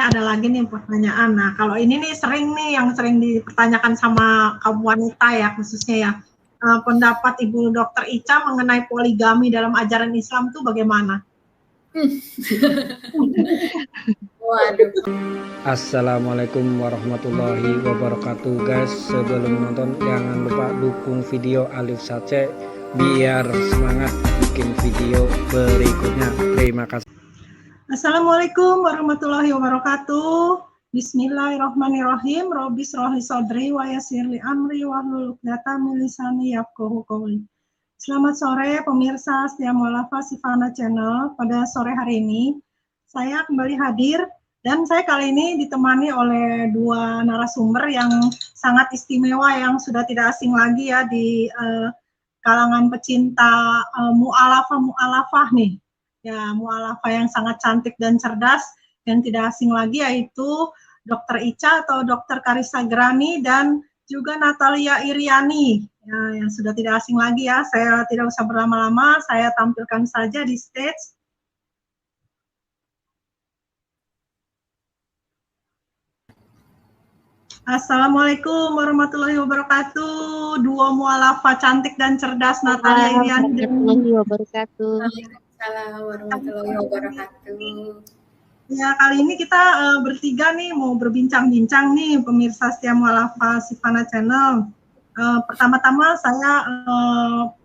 ada lagi nih pertanyaan. Nah, kalau ini nih yang sering dipertanyakan sama kaum wanita ya khususnya ya. Pendapat Ibu Dokter Ica mengenai poligami dalam ajaran Islam itu bagaimana? Waduh. Assalamualaikum warahmatullahi wabarakatuh guys. Sebelum nonton jangan lupa dukung video Alif Sace biar semangat bikin video berikutnya. Terima kasih. Assalamualaikum warahmatullahi wabarakatuh. Bismillahirrahmanirrahim. Rabbi shrahli sadri wa yassirli amri wahlul 'uqdatam min lisani yafqahu qawli. Selamat sore pemirsa setia Mu'alafah Sifana Channel. Pada sore hari ini saya kembali hadir dan saya kali ini ditemani oleh dua narasumber yang sangat istimewa yang sudah tidak asing lagi ya di kalangan pecinta mu'alafah nih. Ya, mu'alafah yang sangat cantik dan cerdas yang tidak asing lagi yaitu Dr. Ica atau Dr. Karissa Grani dan juga Natalia Iriani ya, yang sudah tidak asing lagi ya. Saya tidak usah berlama-lama, saya tampilkan saja di stage. Assalamualaikum warahmatullahi wabarakatuh. Duo mu'alafah cantik dan cerdas Natalia Iriani dan warahmatullahi wabarakatuh. Waalaikumsalam warahmatullahi wabarakatuh. Ya, kali ini kita bertiga nih mau berbincang-bincang nih pemirsa setia Mu'alafah Sifana Channel. Pertama-tama saya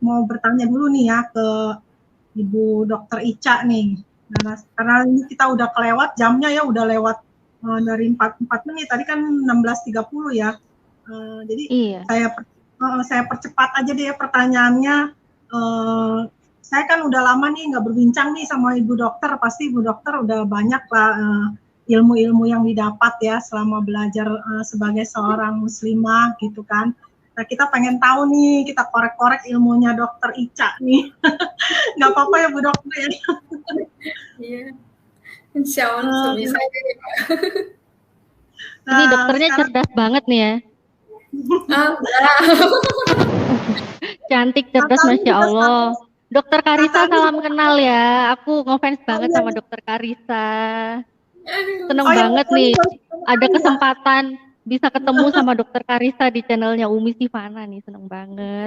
mau bertanya dulu nih ya ke Ibu Dokter Ica nih. Nah, karena ini kita udah kelewat jamnya ya, udah lewat dari 4 menit, tadi kan 16.30 ya. Jadi iya. Saya percepat aja deh pertanyaannya. Saya kan udah lama nih nggak berbincang nih sama Ibu Dokter, pasti Ibu Dokter udah banyak lah ilmu-ilmu yang didapat ya selama belajar sebagai seorang muslimah gitu kan. Nah, kita pengen tahu nih, kita korek-korek ilmunya Dokter Ica nih. Nggak apa-apa ya Bu Dokter ya? Iya, insya Allah bisa. Ini dokternya cerdas banget nih ya. Cantik, cerdas, Masya Allah. Dokter Karissa, salam kenal ya. Aku ngefans banget sama Dokter Karissa. Seneng banget nih ada kesempatan bisa ketemu sama Dokter Karissa di channelnya Umi Sifana nih. Seneng banget.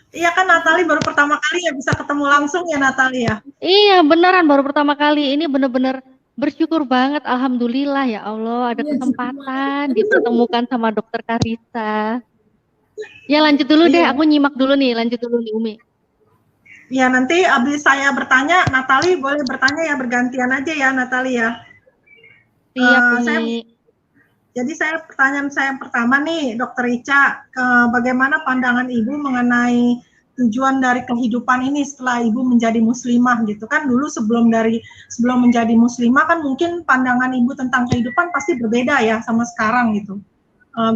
Iya kan Natali baru pertama kali ya bisa ketemu langsung ya Natali ya? Iya beneran baru pertama kali. Ini bener-bener bersyukur banget. Alhamdulillah ya Allah ada kesempatan dipertemukan sama Dokter Karissa. Ya lanjut dulu deh, aku nyimak dulu nih, lanjut dulu nih Umi. Ya nanti abis saya bertanya, Natali boleh bertanya ya, bergantian aja ya Natali ya. Siap Umi. Jadi pertanyaan saya yang pertama nih, Dokter Ica, bagaimana pandangan Ibu mengenai tujuan dari kehidupan ini setelah Ibu menjadi muslimah gitu kan? Dulu sebelum menjadi muslimah kan mungkin pandangan Ibu tentang kehidupan pasti berbeda ya sama sekarang gitu.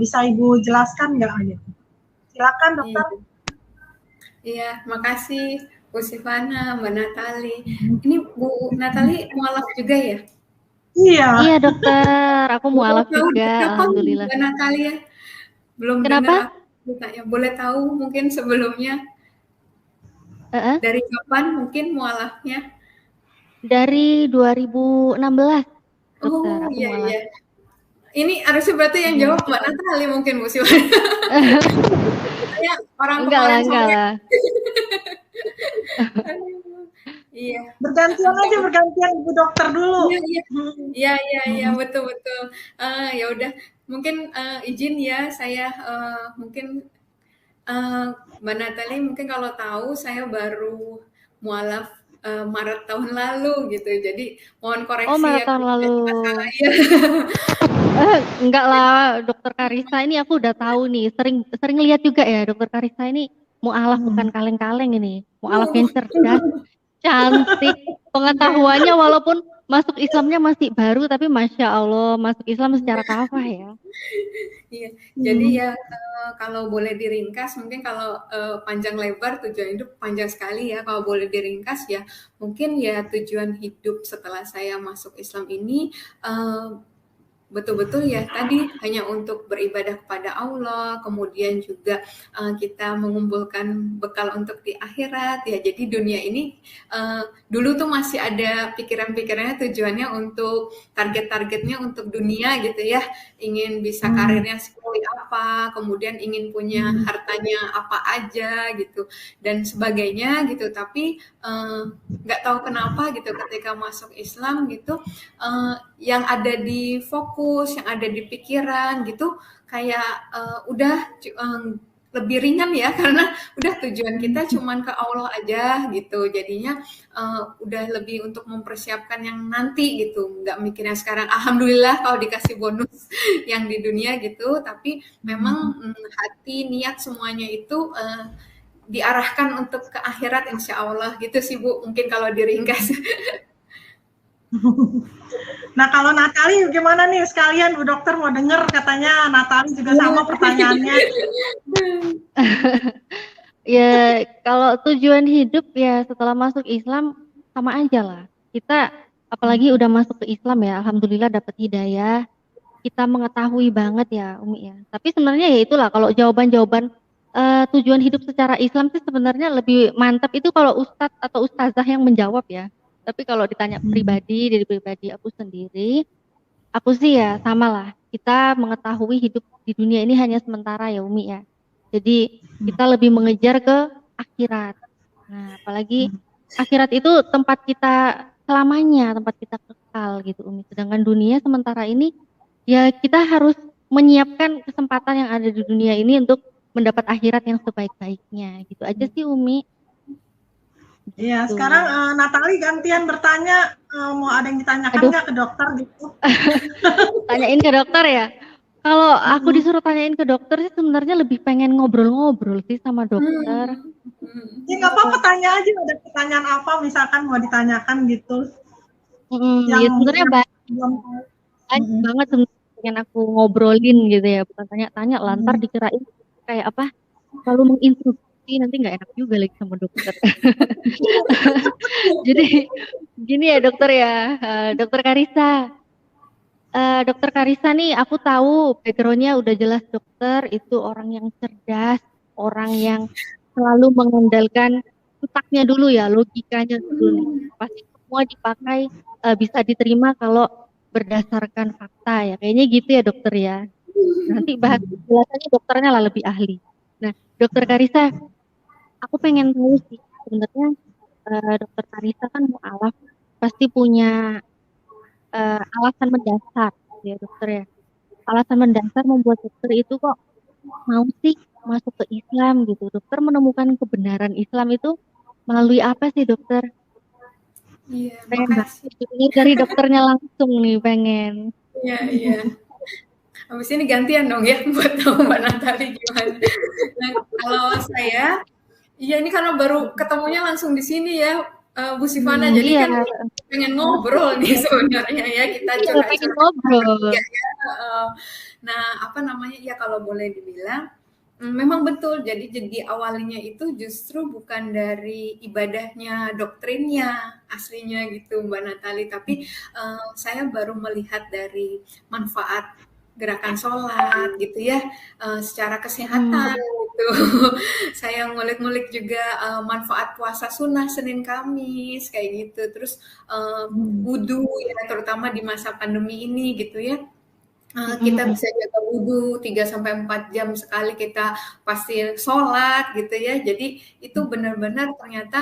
Bisa Ibu jelaskan nggak gitu? Silakan Dokter. Iya, makasih Bu Sifana, Mbak Natali. Ini Bu Natali mualaf juga ya? Iya dokter, aku mualaf juga, alhamdulillah. Mbak Natali ya? Belum kenapa? Dengar boleh tahu mungkin sebelumnya? Dari kapan mungkin mualafnya? Dari 2016. Dokter, aku mualaf. Iya. Ini harusnya berarti yang jawab Mbak Natali mungkin Bu Sifana. Orang enggak lah. Iya. Bergantian Ibu Dokter dulu. Iya, betul. Ya udah, mungkin izin ya saya mungkin Mbak Natali mungkin kalau tahu saya baru mualaf Maret tahun lalu gitu. Jadi mohon koreksi ya. Oh, Maret tahun lalu. Enggak lah, Dokter Karissa ini aku udah tahu nih. Sering lihat juga ya Dokter Karissa ini mualaf bukan kaleng-kaleng ini. Mualaf yang cerdas, cantik, pengetahuannya walaupun masuk Islamnya masih baru tapi Masya Allah masuk Islam secara kafah ya. Iya, jadi ya kalau boleh diringkas mungkin kalau panjang lebar tujuan hidup panjang sekali ya. Kalau boleh diringkas ya mungkin ya tujuan hidup setelah saya masuk Islam ini betul-betul ya tadi hanya untuk beribadah kepada Allah, kemudian juga kita mengumpulkan bekal untuk di akhirat ya. Jadi dunia ini dulu tuh masih ada pikiran-pikirannya tujuannya untuk target-targetnya untuk dunia gitu ya, ingin bisa karirnya seperti apa, kemudian ingin punya hartanya apa aja gitu dan sebagainya gitu. Tapi nggak tahu kenapa gitu ketika masuk Islam gitu yang ada di fokus, yang ada di pikiran gitu kayak udah lebih ringan ya karena udah tujuan kita cuman ke Allah aja gitu. Jadinya udah lebih untuk mempersiapkan yang nanti gitu, nggak mikirnya sekarang. Alhamdulillah kalau dikasih bonus yang di dunia gitu, tapi memang hati, niat semuanya itu diarahkan untuk ke akhirat insya Allah gitu sih Bu, mungkin kalau diringkas. Nah kalau Natali gimana nih sekalian Bu Dokter mau denger katanya Natali juga sama pertanyaannya. Ya kalau tujuan hidup ya setelah masuk Islam sama aja lah. Kita apalagi udah masuk ke Islam ya, alhamdulillah dapat hidayah. Kita mengetahui banget ya Umi ya. Tapi sebenarnya ya itulah kalau jawaban-jawaban tujuan hidup secara Islam sih sebenarnya lebih mantap itu kalau ustadz atau ustazah yang menjawab ya. Tapi kalau ditanya pribadi, dari pribadi aku sendiri, aku sih ya sama lah. Kita mengetahui hidup di dunia ini hanya sementara ya Umi ya. Jadi kita lebih mengejar ke akhirat. Nah, apalagi akhirat itu tempat kita selamanya, tempat kita kekal gitu Umi. Sedangkan dunia sementara ini ya kita harus menyiapkan kesempatan yang ada di dunia ini untuk mendapat akhirat yang sebaik-baiknya. Gitu aja sih Umi. Iya, sekarang Natali gantian bertanya, mau ada yang ditanyakan nggak ke dokter gitu? Tanyain ke dokter ya? Kalau aku disuruh tanyain ke dokter sih sebenarnya lebih pengen ngobrol-ngobrol sih sama dokter. Ya nggak apa-apa, tanya aja, ada pertanyaan apa misalkan mau ditanyakan gitu. Ya sebenarnya banyak banget sebenarnya pengen aku ngobrolin gitu ya, bukan tanya-tanya lantar dikirain kayak apa, selalu menginstruksi nanti nggak enak juga lagi sama dokter. Jadi gini ya dokter ya, dokter Karissa. Dokter Karissa nih aku tahu backgroundnya udah jelas dokter itu orang yang cerdas, orang yang selalu mengandalkan otaknya dulu ya, logikanya dulu nih. Pasti semua dipakai bisa diterima kalau berdasarkan fakta ya. Kayaknya gitu ya dokter ya. Nanti bahas penjelasannya dokternya lah lebih ahli. Nah, dokter Karissa, aku pengen tahu sih sebenarnya dokter Karissa kan mualaf pasti punya alasan mendasar ya dokter ya. Alasan mendasar membuat dokter itu kok mau sih masuk ke Islam gitu. Dokter menemukan kebenaran Islam itu melalui apa sih dokter? Iya, makasih. Ini dari dokternya langsung nih pengen. Iya. Habis ini gantian dong ya buat tahu Mbak Natali gimana. Nah, kalau saya, iya ini karena baru ketemunya langsung di sini ya, Bu Sivana, jadi iya. kan pengen ngobrol nih sebenarnya ya kita pengen ngobrol. Nah, apa namanya ya kalau boleh dibilang, memang betul. Jadi awalnya itu justru bukan dari ibadahnya, doktrinnya aslinya gitu Mbak Natali, tapi saya baru melihat dari manfaat gerakan sholat gitu ya, secara kesehatan gitu. Saya ngulik-ngulik juga manfaat puasa sunnah Senin Kamis kayak gitu. Terus wudhu ya terutama di masa pandemi ini gitu ya. Kita bisa jaga wudhu 3-4 jam sekali kita pasti sholat gitu ya. Jadi itu benar-benar ternyata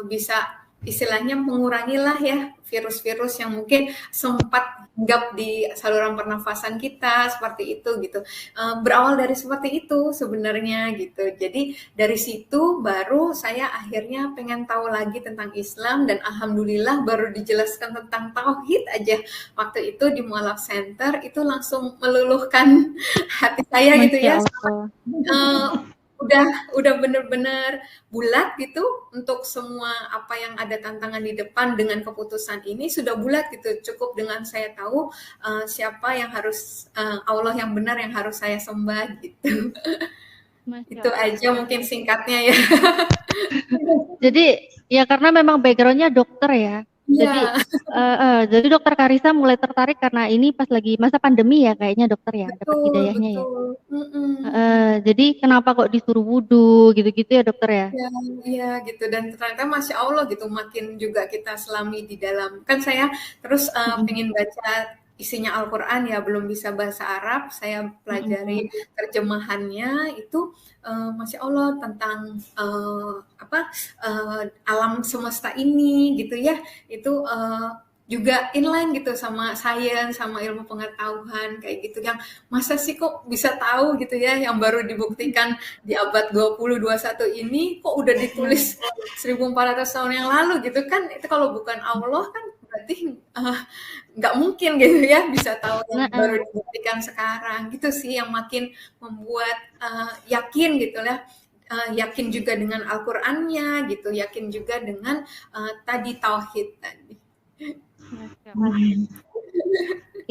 bisa istilahnya mengurangilah ya virus-virus yang mungkin sempat hinggap di saluran pernafasan kita seperti itu gitu. Berawal dari seperti itu sebenarnya gitu. Jadi dari situ baru saya akhirnya pengen tahu lagi tentang Islam dan alhamdulillah baru dijelaskan tentang tauhid aja waktu itu di Mualaf Center itu langsung meluluhkan hati saya gitu ya. Udah benar-benar bulat gitu untuk semua apa yang ada tantangan di depan dengan keputusan ini sudah bulat gitu. Cukup dengan saya tahu siapa yang harus Allah yang benar yang harus saya sembah gitu. Itu aja mungkin singkatnya ya. Jadi ya karena memang backgroundnya dokter ya. Jadi Iya, jadi Dokter Karissa mulai tertarik karena ini pas lagi masa pandemi ya kayaknya dokter ya, dapat betul hidayahnya ya? betul, mhm. Jadi kenapa kok disuruh wudu gitu-gitu ya dokter ya? Iya, iya gitu dan ternyata Masya Allah gitu makin juga kita selami di dalam kan saya terus Mhm, pengen baca isinya Al-Quran ya belum bisa bahasa Arab saya pelajari mhm, terjemahannya itu Masya Allah tentang apa alam semesta ini gitu ya itu juga inline gitu sama sains sama ilmu pengetahuan kayak gitu yang masa sih kok bisa tahu gitu ya yang baru dibuktikan di abad 20 21 ini kok udah mhm, ditulis 1400 tahun yang lalu gitu kan itu kalau bukan Allah kan berarti nggak mungkin gitu ya bisa tahu yang baru heeh. dibuktikan sekarang gitu sih yang makin membuat yakin gitu ya yakin juga dengan Al-Qur'annya gitu yakin juga dengan tadi tauhid tadi. Masya Allah.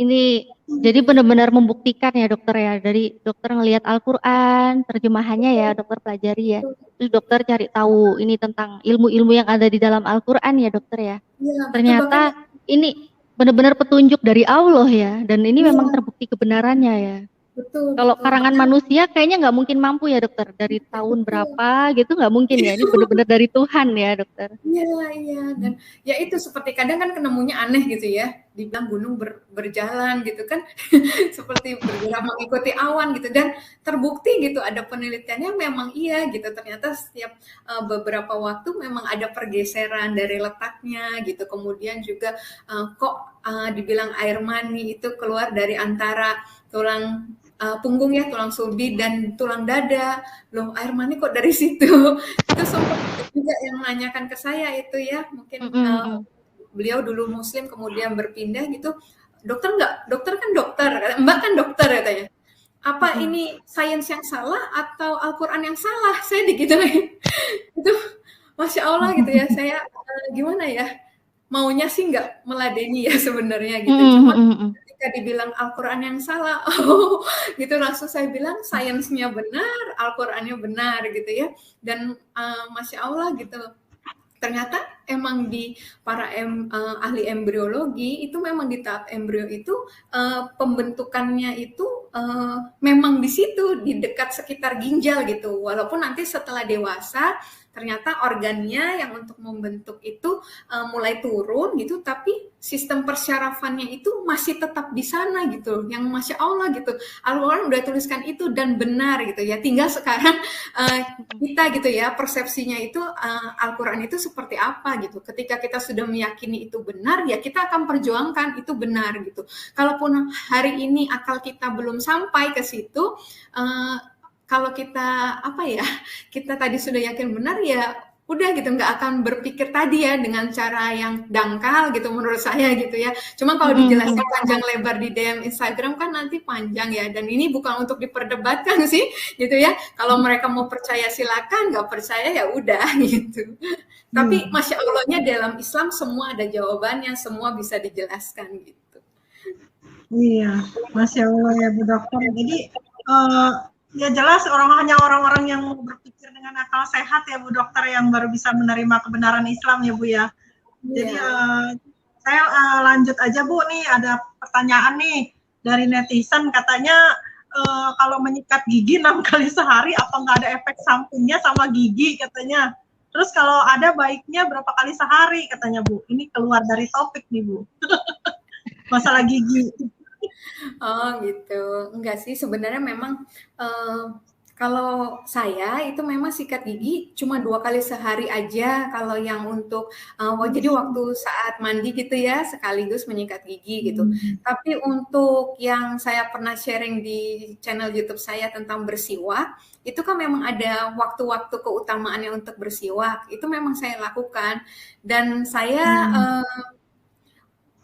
Ini jadi benar-benar membuktikan ya dokter ya, dari dokter ngelihat Al-Quran, terjemahannya ya dokter pelajari ya. Terus dokter cari tahu ini tentang ilmu-ilmu yang ada di dalam Al-Quran ya dokter ya. Iya betul bahkan Ternyata ini benar-benar petunjuk dari Allah ya, dan ini memang iya terbukti kebenarannya ya. betul Kalau betul karangan bahkan manusia kayaknya nggak mungkin mampu ya dokter, dari tahun betul. berapa gitu nggak mungkin ya, ini benar-benar dari Tuhan ya dokter. Iya iya, dan ya itu seperti kadang kan kenemunya aneh gitu ya, dibilang gunung berjalan gitu kan, seperti bergerak mengikuti awan gitu dan terbukti gitu ada penelitiannya memang iya gitu, ternyata setiap, beberapa waktu memang ada pergeseran dari letaknya gitu, kemudian juga, kok, dibilang air mani itu keluar dari antara tulang, punggung ya, tulang sulbi dan tulang dada, loh air mani kok dari situ? Itu sempat juga yang menanyakan ke saya itu ya, mungkin, Mm-mm, mm-mm, beliau dulu muslim kemudian berpindah gitu, "Dokter nggak? Dokter kan dokter," "Mbak kan dokter," katanya. "Apa mm-mm, ini sains yang salah atau Al-Quran yang salah?" Saya digituin. Itu Masya Allah gitu ya, saya, gimana ya, maunya sih nggak meladeni ya sebenarnya gitu, mm-mm, cuma mm-mm, ketika dibilang Al-Quran yang salah, oh gitu langsung saya bilang sainsnya benar, Al-Qurannya benar gitu ya, dan Masya Allah gitu ternyata emang di para ahli embriologi itu memang di tahap embrio itu pembentukannya itu memang di situ di dekat sekitar ginjal gitu walaupun nanti setelah dewasa ternyata organnya yang untuk membentuk itu mulai turun gitu tapi sistem persyarafannya itu masih tetap di sana gitu yang Masya Allah gitu Al-Quran udah tuliskan itu dan benar gitu ya tinggal sekarang uh, mm-mm, kita gitu ya persepsinya itu Al-Quran itu seperti apa gitu ketika kita sudah meyakini itu benar ya kita akan perjuangkan itu benar gitu kalaupun hari ini akal kita belum sampai ke situ uh, kalau kita apa ya kita tadi sudah yakin benar ya udah gitu nggak akan berpikir tadi ya dengan cara yang dangkal gitu menurut saya gitu ya cuma kalau mm-mm, dijelaskan mm-mm. panjang lebar di DM Instagram kan nanti panjang ya dan ini bukan untuk diperdebatkan sih gitu ya kalau mereka mau percaya silakan nggak percaya ya udah gitu tapi Iya, Masya Allahnya dalam Islam semua ada jawabannya semua bisa dijelaskan gitu. iya, Masya Allah ya Bu Dokter. Jadi eh, ya jelas hanya orang-orang yang berpikir dengan akal sehat ya Bu Dokter yang baru bisa menerima kebenaran Islam ya Bu ya. Jadi Iya. saya lanjut aja Bu nih ada pertanyaan nih dari netizen katanya kalau menyikat gigi 6 kali sehari apa nggak ada efek sampingnya sama gigi katanya. Terus kalau ada baiknya berapa kali sehari katanya Bu. Ini keluar dari topik nih Bu. Masalah gigi. Oh gitu, enggak sih sebenarnya memang kalau saya itu memang sikat gigi cuma 2 kali sehari aja kalau yang untuk jadi waktu saat mandi gitu ya sekaligus menyikat gigi gitu. Tapi untuk yang saya pernah sharing di channel YouTube saya tentang bersiwak, itu kan memang ada waktu-waktu keutamaannya untuk bersiwak, itu memang saya lakukan dan saya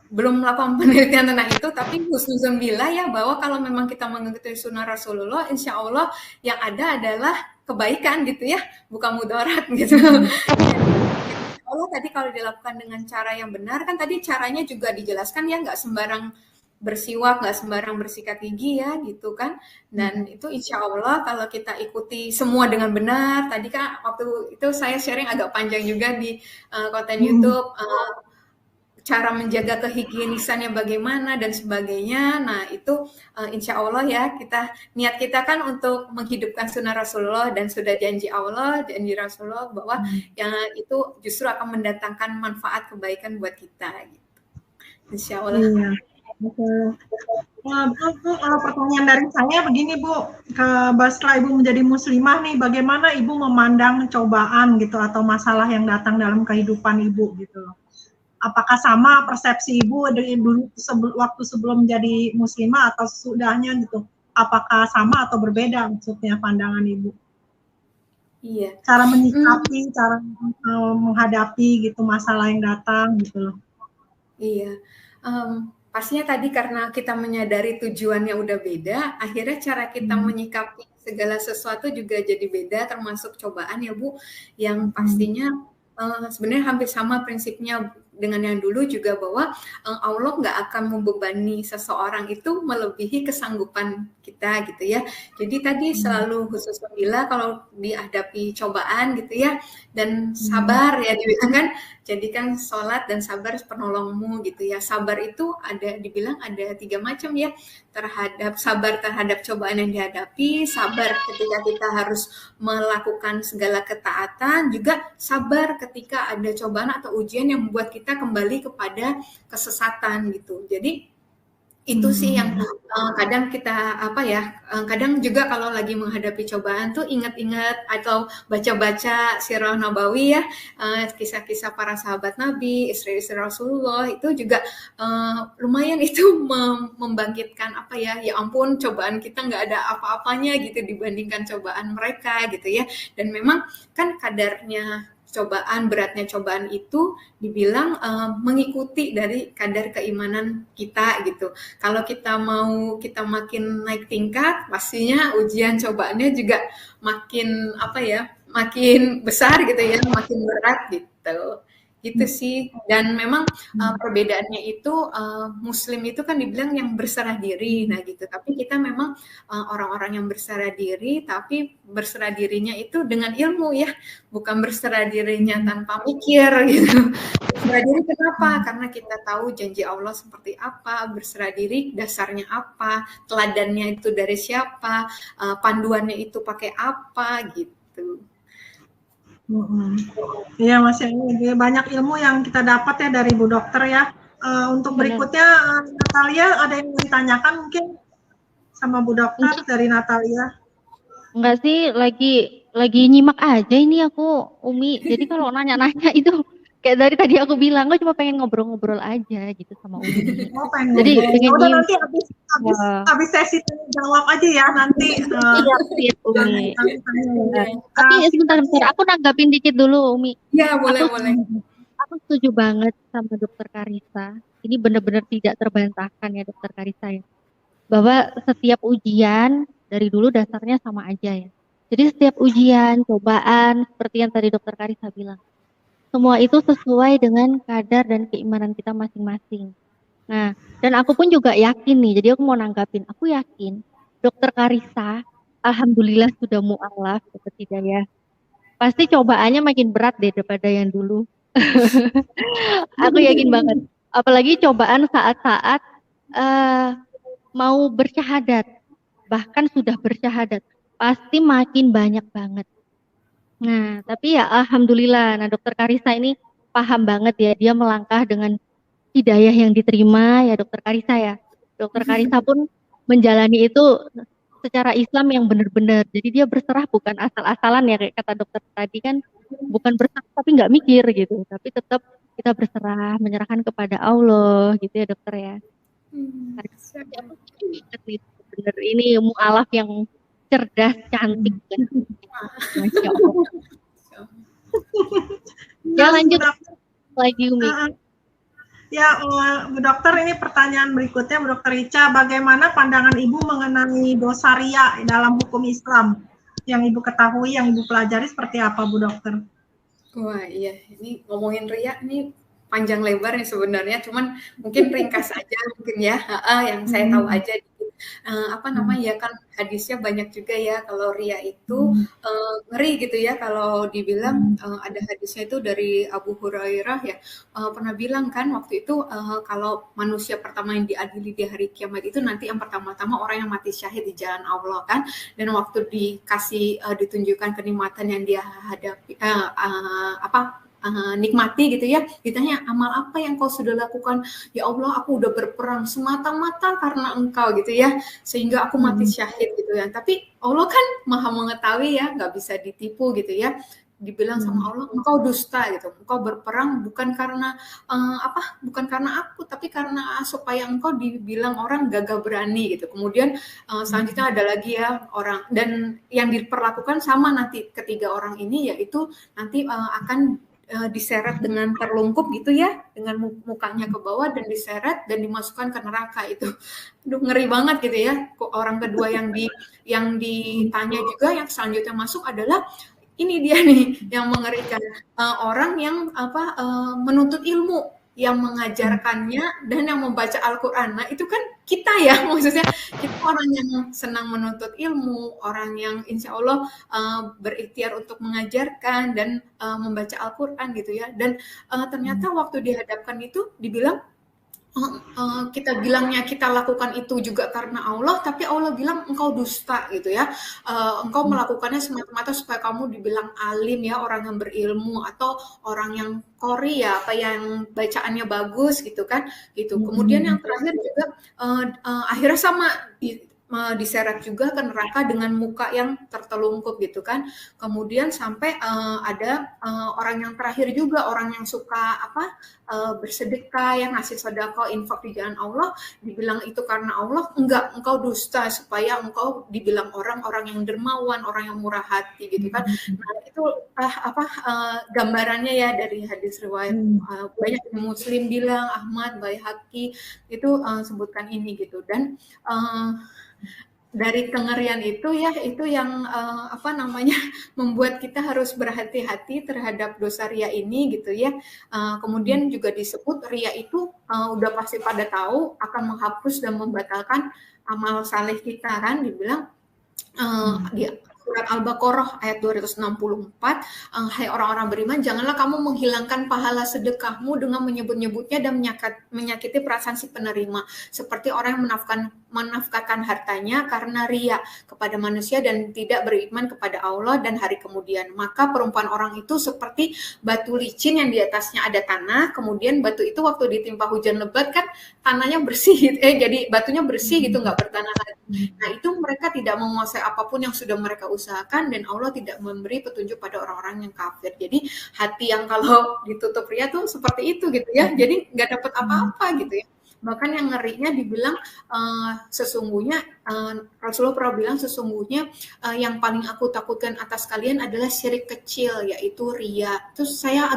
belum melakukan penelitian tentang itu, tapi husnuzon billah ya bahwa kalau memang kita mengikuti sunnah Rasulullah, insya Allah yang ada adalah kebaikan gitu ya, bukan mudarat gitu. Jadi insya Allah tadi kalau dilakukan dengan cara yang benar, kan tadi caranya juga dijelaskan ya, nggak sembarang bersiwak, nggak sembarang bersikat gigi ya gitu kan. Dan itu insya Allah kalau kita ikuti semua dengan benar, tadi kan waktu itu saya sharing agak panjang juga di konten YouTube, cara menjaga kehigienisannya bagaimana dan sebagainya. Nah, itu insya Allah ya, niat kita kan untuk menghidupkan sunnah Rasulullah, dan sudah janji Allah, janji Rasulullah bahwa yang itu justru akan mendatangkan manfaat kebaikan buat kita gitu. Insya Allah. Iya. Betul. Nah, Bu, kalau pertanyaan dari saya begini, Bu, setelah Ibu menjadi muslimah nih, bagaimana Ibu memandang cobaan gitu atau masalah yang datang dalam kehidupan Ibu gitu loh? Apakah sama persepsi Ibu dari dulu waktu sebelum menjadi muslimah atau sesudahnya gitu? Apakah sama atau berbeda maksudnya pandangan Ibu? Iya. Cara menyikapi, cara menghadapi gitu masalah yang datang gitu loh. Iya. Pastinya tadi karena kita menyadari tujuannya udah beda, akhirnya cara kita menyikapi segala sesuatu juga jadi beda, termasuk cobaan ya Bu, yang pastinya sebenarnya hampir sama prinsipnya dengan yang dulu juga, bahwa Allah nggak akan membebani seseorang itu melebihi kesanggupan kita gitu ya. Jadi tadi selalu khusus bila kalau dihadapi cobaan gitu ya, dan sabar ya dibilang kan, jadikan sholat dan sabar penolongmu gitu ya. Sabar itu dibilang ada 3 macam ya, sabar terhadap cobaan yang dihadapi, sabar ketika kita harus melakukan segala ketaatan, juga sabar ketika ada cobaan atau ujian yang membuat kita kembali kepada kesesatan gitu. Jadi itu sih yang kadang kita kadang juga kalau lagi menghadapi cobaan tuh ingat-ingat atau baca-baca sirah Nabawi ya, kisah-kisah para sahabat Nabi, istri-istri Rasulullah, itu juga lumayan itu membangkitkan ya ampun, cobaan kita nggak ada apa-apanya gitu dibandingkan cobaan mereka gitu ya. Dan memang kan kadarnya beratnya cobaan itu dibilang mengikuti dari kadar keimanan kita gitu. Kalau kita makin naik tingkat, pastinya ujian cobaannya juga makin makin besar gitu ya, makin berat gitu. Gitu sih. Dan memang perbedaannya itu Muslim itu kan dibilang yang berserah diri, nah gitu. Tapi kita memang orang-orang yang berserah diri, tapi berserah dirinya itu dengan ilmu ya, bukan berserah dirinya tanpa mikir gitu. Berserah diri kenapa? Karena kita tahu janji Allah seperti apa, berserah diri dasarnya apa, teladannya itu dari siapa, panduannya itu pakai apa gitu. Iya, masih banyak ilmu yang kita dapat ya dari Bu Dokter ya. Untuk berikutnya Natalia, ada yang mau ditanyakan mungkin sama Bu Dokter dari Natalia? Enggak sih, lagi nyimak aja ini aku, Umi. Jadi kalau nanya-nanya itu kayak dari tadi aku bilang, gue cuma pengen ngobrol-ngobrol aja gitu sama Umi. Oh, pengen Jadi pengen udah nanti habis sesi jawab aja ya nanti. Iya, Umi. Tapi sebentar, aku nanggapin dikit dulu, Umi. Iya, boleh. Aku setuju banget sama Dokter Karissa. Ini benar-benar tidak terbantahkan ya Dokter Karissa ya. Bahwa setiap ujian dari dulu dasarnya sama aja ya. Jadi setiap ujian, cobaan, seperti yang tadi Dokter Karissa bilang, semua itu sesuai dengan kadar dan keimanan kita masing-masing. Nah, dan aku pun juga yakin nih, jadi aku mau nanggapin, aku yakin Dokter Karissa, alhamdulillah sudah mu'alaf, seperti ya. Pasti cobaannya makin berat deh daripada yang dulu. Aku yakin banget. Apalagi cobaan saat-saat mau bersyahadat, bahkan sudah bersyahadat, pasti makin banyak banget. Nah, tapi ya alhamdulillah, nah Dokter Karissa ini paham banget ya, dia melangkah dengan hidayah yang diterima ya Dokter Karissa ya. Dokter Karissa pun menjalani itu secara Islam yang benar-benar. Jadi dia berserah bukan asal-asalan ya, kayak kata dokter tadi kan, bukan berserah tapi nggak mikir gitu, tapi tetap kita berserah, menyerahkan kepada Allah gitu ya Dokter ya. Bener, ini mu'alaf yang cerdas, cantik kan. Masya Allah. Ya lanjut lagi Umi. Ya, Bu Dokter, ini pertanyaan berikutnya, Bu Dokter Ica, bagaimana pandangan Ibu mengenai dosa riya dalam hukum Islam? Yang Ibu ketahui, yang Ibu pelajari seperti apa, Bu Dokter? Wah, iya, ini ngomongin riya ini panjang lebar nih sebenarnya, cuman mungkin ringkas aja mungkin ya, yang saya tahu aja. apa namanya ya kan hadisnya banyak juga ya kalau ria itu ngeri gitu ya kalau dibilang ada hadisnya itu dari Abu Hurairah ya pernah bilang kan waktu itu kalau manusia pertama yang diadili di hari kiamat itu nanti yang pertama-tama orang yang mati syahid di jalan Allah kan, dan waktu dikasih ditunjukkan kenikmatan yang dia hadapi nikmati gitu ya, ditanya amal apa yang kau sudah lakukan, ya Allah aku udah berperang semata-mata karena engkau gitu ya, sehingga aku mati syahid gitu ya. Tapi Allah kan maha mengetahui ya, nggak bisa ditipu gitu ya. Dibilang sama Allah engkau dusta gitu, engkau berperang bukan karena bukan karena aku, tapi karena supaya engkau dibilang orang gagah berani gitu. Kemudian selanjutnya ada lagi ya orang, dan yang diperlakukan sama nanti ketiga orang ini, yaitu nanti akan diseret dengan terlungkup gitu ya, dengan mukanya ke bawah dan diseret dan dimasukkan ke neraka itu. Aduh ngeri banget gitu ya. Orang kedua yang ditanya juga yang selanjutnya masuk adalah ini dia nih yang mengerikan, orang yang menuntut ilmu, yang mengajarkannya dan yang membaca Al-Qur'an. Nah, itu kan kita ya, maksudnya kita orang yang senang menuntut ilmu, orang yang insya Allah berikhtiar untuk mengajarkan dan membaca Al-Qur'an gitu ya. Dan ternyata waktu dihadapkan itu dibilang kita bilangnya kita lakukan itu juga karena Allah, tapi Allah bilang engkau dusta gitu ya. Engkau melakukannya semata-mata supaya kamu dibilang alim ya, orang yang berilmu atau orang yang qori ya, apa yang bacaannya bagus gitu kan, gitu. Kemudian yang terakhir juga akhirnya sama diseret juga ke neraka dengan muka yang tertelungkup gitu kan. Kemudian sampai ada orang yang terakhir juga, orang yang suka bersedekah, yang ngasih sedekah, infak di jalan Allah, dibilang itu karena Allah, enggak, engkau dusta supaya engkau dibilang orang-orang yang dermawan, orang yang murah hati gitu kan. Nah, itu gambarannya ya dari hadis riwayat banyak Muslim bilang, Ahmad, Baihaqi itu sebutkan ini gitu. Dan dari kengerian itu ya, itu yang membuat kita harus berhati-hati terhadap dosa ria ini gitu ya. Kemudian juga disebut ria itu udah pasti pada tahu akan menghapus dan membatalkan amal saleh kita kan, dibilang di surat Al-Baqarah ayat 264, hai orang-orang beriman, janganlah kamu menghilangkan pahala sedekahmu dengan menyebut-nyebutnya dan menyakiti perasaan si penerima, seperti orang yang menafkahkan hartanya karena ria kepada manusia dan tidak beriman kepada Allah dan hari kemudian. Maka perumpamaan orang itu seperti batu licin yang di atasnya ada tanah, kemudian batu itu waktu ditimpa hujan lebat kan tanahnya bersih, jadi batunya bersih gitu, nggak bertanah lagi. Nah, itu mereka tidak menguasai apapun yang sudah mereka usahakan, dan Allah tidak memberi petunjuk pada orang-orang yang kafir. Jadi hati yang kalau ditutup ria tuh seperti itu gitu ya, jadi nggak dapat apa-apa gitu ya. Bahkan yang ngerinya dibilang sesungguhnya Rasulullah pernah bilang sesungguhnya yang paling aku takutkan atas kalian adalah syirik kecil, yaitu ria. Terus saya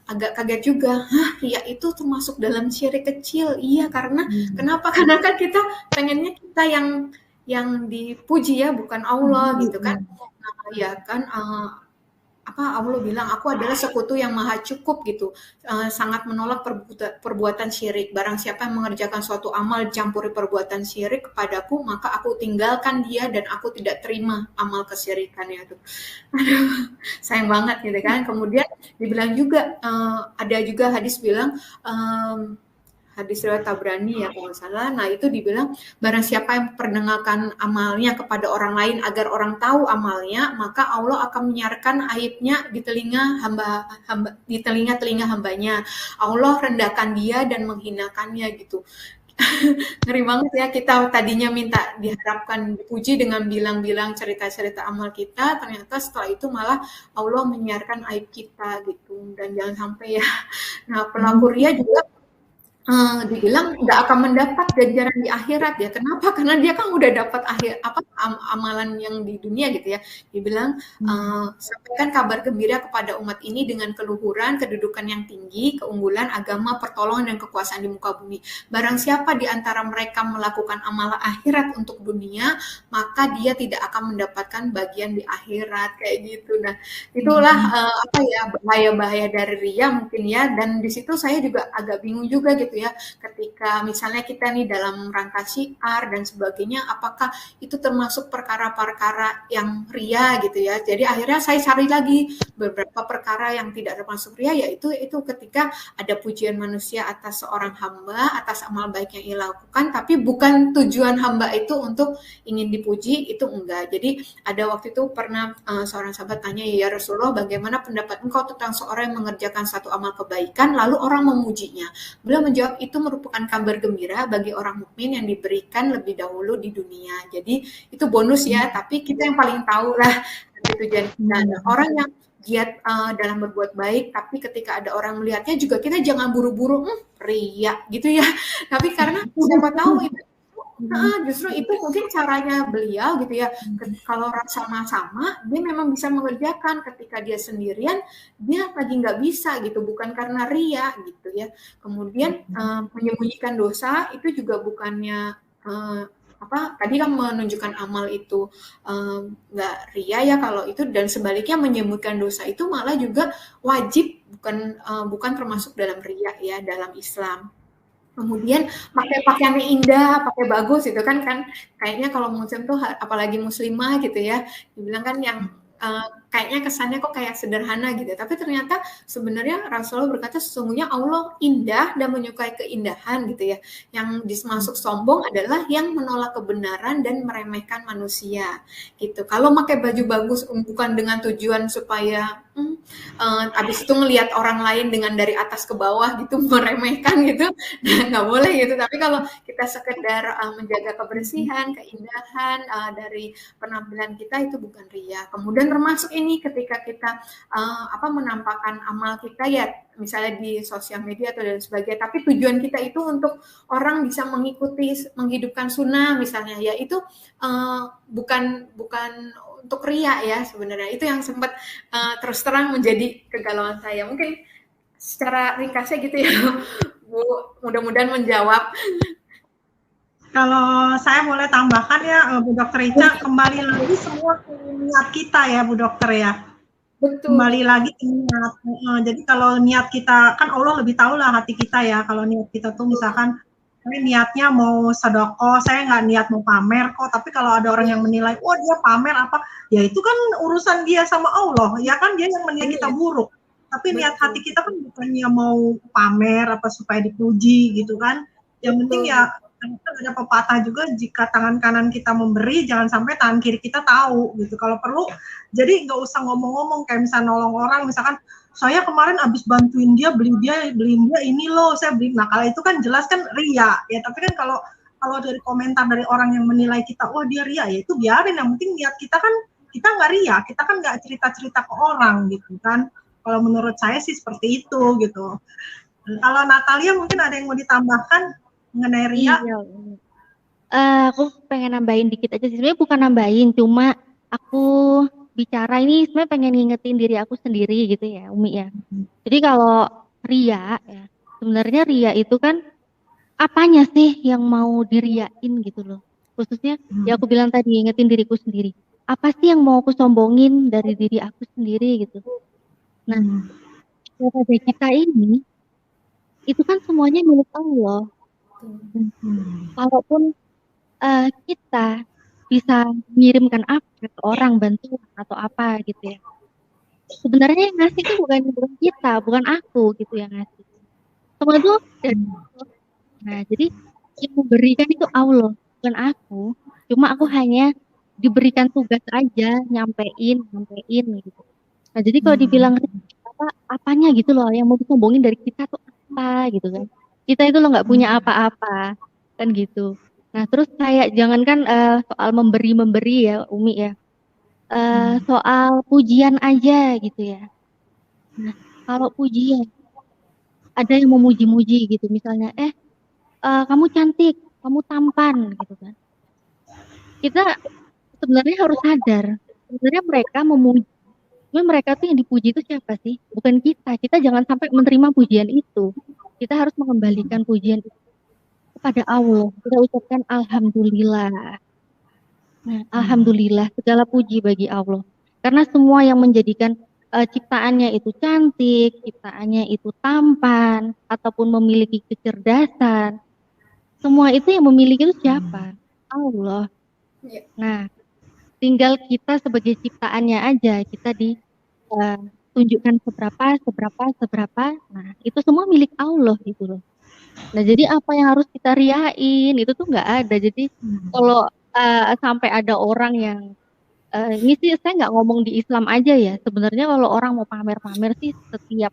agak kaget juga, ria itu termasuk dalam syirik kecil? Iya, karena kenapa? Karena kan kita pengennya kita yang dipuji ya, bukan Allah gitu kan. Nah, ya kan Allah bilang aku adalah sekutu yang maha cukup gitu, sangat menolak perbuatan syirik. Barang siapa yang mengerjakan suatu amal campuri perbuatan syirik kepadaku, maka aku tinggalkan dia dan aku tidak terima amal kesyirikannya itu. Aduh, sayang banget gitu kan. Kemudian dibilang juga ada juga hadis bilang hadis riwayat Tabrani ya kalau nggak salah. Nah, itu dibilang barang siapa yang perdengarkan amalnya kepada orang lain agar orang tahu amalnya, maka Allah akan menyiarkan aibnya di telinga telinga hambanya. Allah rendahkan dia dan menghinakannya gitu. Ngeri banget ya, kita tadinya minta diharapkan dipuji dengan bilang-bilang cerita-cerita amal kita, ternyata setelah itu malah Allah menyiarkan aib kita gitu. Dan jangan sampai ya. Nah, pelaku ria juga dibilang nggak akan mendapat ganjaran di akhirat ya. Kenapa? Karena dia kan udah dapat amalan yang di dunia gitu ya. Dibilang sampaikan kabar gembira kepada umat ini dengan keluhuran, kedudukan yang tinggi, keunggulan, agama, pertolongan dan kekuasaan di muka bumi. Barang siapa di antara mereka melakukan amal akhirat untuk dunia, maka dia tidak akan mendapatkan bagian di akhirat kayak gitu. Nah, itulah apa ya bahaya-bahaya dari ria mungkin ya. Dan di situ saya juga agak bingung juga gitu ya. Ketika misalnya kita nih dalam rangka syiar dan sebagainya, apakah itu termasuk perkara-perkara yang ria gitu ya. Jadi akhirnya saya cari lagi beberapa perkara yang tidak termasuk ria, yaitu itu ketika ada pujian manusia atas seorang hamba, atas amal baik yang ia lakukan, tapi bukan tujuan hamba itu untuk ingin dipuji, itu enggak. Jadi ada waktu itu pernah seorang sahabat tanya, ya Rasulullah, bagaimana pendapat engkau tentang seorang yang mengerjakan satu amal kebaikan lalu orang memujinya? Beliau menjawab, itu merupakan kabar gembira bagi orang mukmin yang diberikan lebih dahulu di dunia. Jadi itu bonus ya, tapi kita yang paling tahu lah tujuan kita. Nah, orang yang giat dalam berbuat baik, tapi ketika ada orang melihatnya juga kita jangan buru-buru ria gitu ya. Tapi karena siapa tahu itu justru itu mungkin caranya beliau gitu ya. Kalau sama-sama dia memang bisa mengerjakan, ketika dia sendirian dia lagi nggak bisa gitu, bukan karena ria gitu ya. Kemudian menyembunyikan dosa itu juga bukannya tadi kan menunjukkan amal itu nggak ria ya kalau itu, dan sebaliknya menyembunyikan dosa itu malah juga wajib, bukan termasuk dalam ria ya dalam Islam. Kemudian pakai pakaiannya indah, pakai bagus itu kan kayaknya kalau muslim tuh apalagi muslimah gitu ya, dibilang kan yang kayaknya kesannya kok kayak sederhana gitu. Tapi ternyata sebenarnya Rasulullah berkata sesungguhnya Allah indah dan menyukai keindahan gitu ya. Yang dimaksud sombong adalah yang menolak kebenaran dan meremehkan manusia gitu. Kalau pakai baju bagus bukan dengan tujuan supaya habis itu ngelihat orang lain dengan dari atas ke bawah gitu, meremehkan gitu, nggak boleh gitu. Tapi kalau kita sekedar menjaga kebersihan, keindahan dari penampilan kita, itu bukan ria. Kemudian termasuk ini ketika kita menampakkan amal kita ya, misalnya di sosial media atau dan sebagainya, tapi tujuan kita itu untuk orang bisa mengikuti, menghidupkan sunnah misalnya, ya itu bukan untuk ria ya sebenarnya. Itu yang sempat terus terang menjadi kegalauan saya. Mungkin secara ringkasnya gitu ya, Bu, mudah-mudahan menjawab. Kalau saya boleh tambahkan ya, Bu Dokter Ica, kembali lagi semua ke niat kita ya, Bu Dokter ya. Betul. Kembali lagi ke niat. Jadi kalau niat kita, kan Allah lebih tahu lah hati kita ya. Kalau niat kita tuh misalkan, saya niatnya mau sedekah, saya nggak niat mau pamer kok. Tapi kalau ada orang yang menilai, wah dia pamer apa, ya itu kan urusan dia sama Allah. Ya kan dia yang menilai kita buruk. Tapi niat hati kita kan bukannya mau pamer apa supaya dipuji gitu kan. Yang penting ya, ada pepatah juga, jika tangan kanan kita memberi, jangan sampai tangan kiri kita tahu gitu. Kalau perlu, jadi nggak usah ngomong-ngomong kayak misalnya nolong orang, misalkan saya kemarin abis bantuin dia, beliin dia ini loh, saya beli. Nah kalau itu kan jelas kan ria ya. Tapi kan kalau dari komentar dari orang yang menilai kita, wah dia ria, ya itu biarin. Yang penting niat kita kan, kita nggak ria, kita kan nggak cerita-cerita ke orang gitu kan. Kalau menurut saya sih seperti itu gitu. Kalau Natalia mungkin ada yang mau ditambahkan mengenai ria? Iya. Aku pengen nambahin dikit aja sih. Sebenarnya bukan nambahin, cuma aku bicara ini sebenarnya pengen ngingetin diri aku sendiri gitu ya, Umi ya. Jadi kalau ria ya, sebenarnya ria itu kan apanya sih yang mau diriain gitu loh. Khususnya ya aku bilang tadi, ingetin diriku sendiri. Apa sih yang mau aku sombongin dari diri aku sendiri gitu. Nah, kepada kita ini itu kan semuanya milik Allah. Kalaupun kita bisa mengirimkan apa ke orang, bantuan atau apa gitu ya, sebenarnya yang ngasih itu bukan kita, bukan aku gitu yang ngasih, semua itu dari Allah. Nah jadi yang memberikan itu Allah, bukan aku. Cuma aku hanya diberikan tugas aja, nyampein gitu. Nah jadi kalau dibilang apanya gitu loh, yang mau disombongin dari kita tuh apa gitu kan, kita itu loh nggak punya apa-apa kan gitu. Nah terus kayak jangankan soal memberi ya Umi ya, soal pujian aja gitu ya. Nah kalau pujian, ada yang memuji-muji gitu, misalnya kamu cantik, kamu tampan gitu kan. Kita sebenarnya harus sadar. Sebenarnya mereka memuji, cuma mereka tuh yang dipuji itu siapa sih? Bukan kita. Kita jangan sampai menerima pujian itu. Kita harus mengembalikan pujian itu kepada Allah. Kita ucapkan alhamdulillah. Nah, alhamdulillah segala puji bagi Allah. Karena semua yang menjadikan ciptaannya itu cantik, ciptaannya itu tampan, ataupun memiliki kecerdasan, semua itu yang memiliki itu siapa? Allah. Ya. Nah, tinggal kita sebagai ciptaannya aja, kita ditunjukkan seberapa. Nah, itu semua milik Allah gitu loh. Nah, jadi apa yang harus kita riain itu tuh nggak ada. Jadi kalau sampai ada orang yang ini sih saya nggak ngomong di Islam aja ya. Sebenarnya kalau orang mau pamer-pamer sih setiap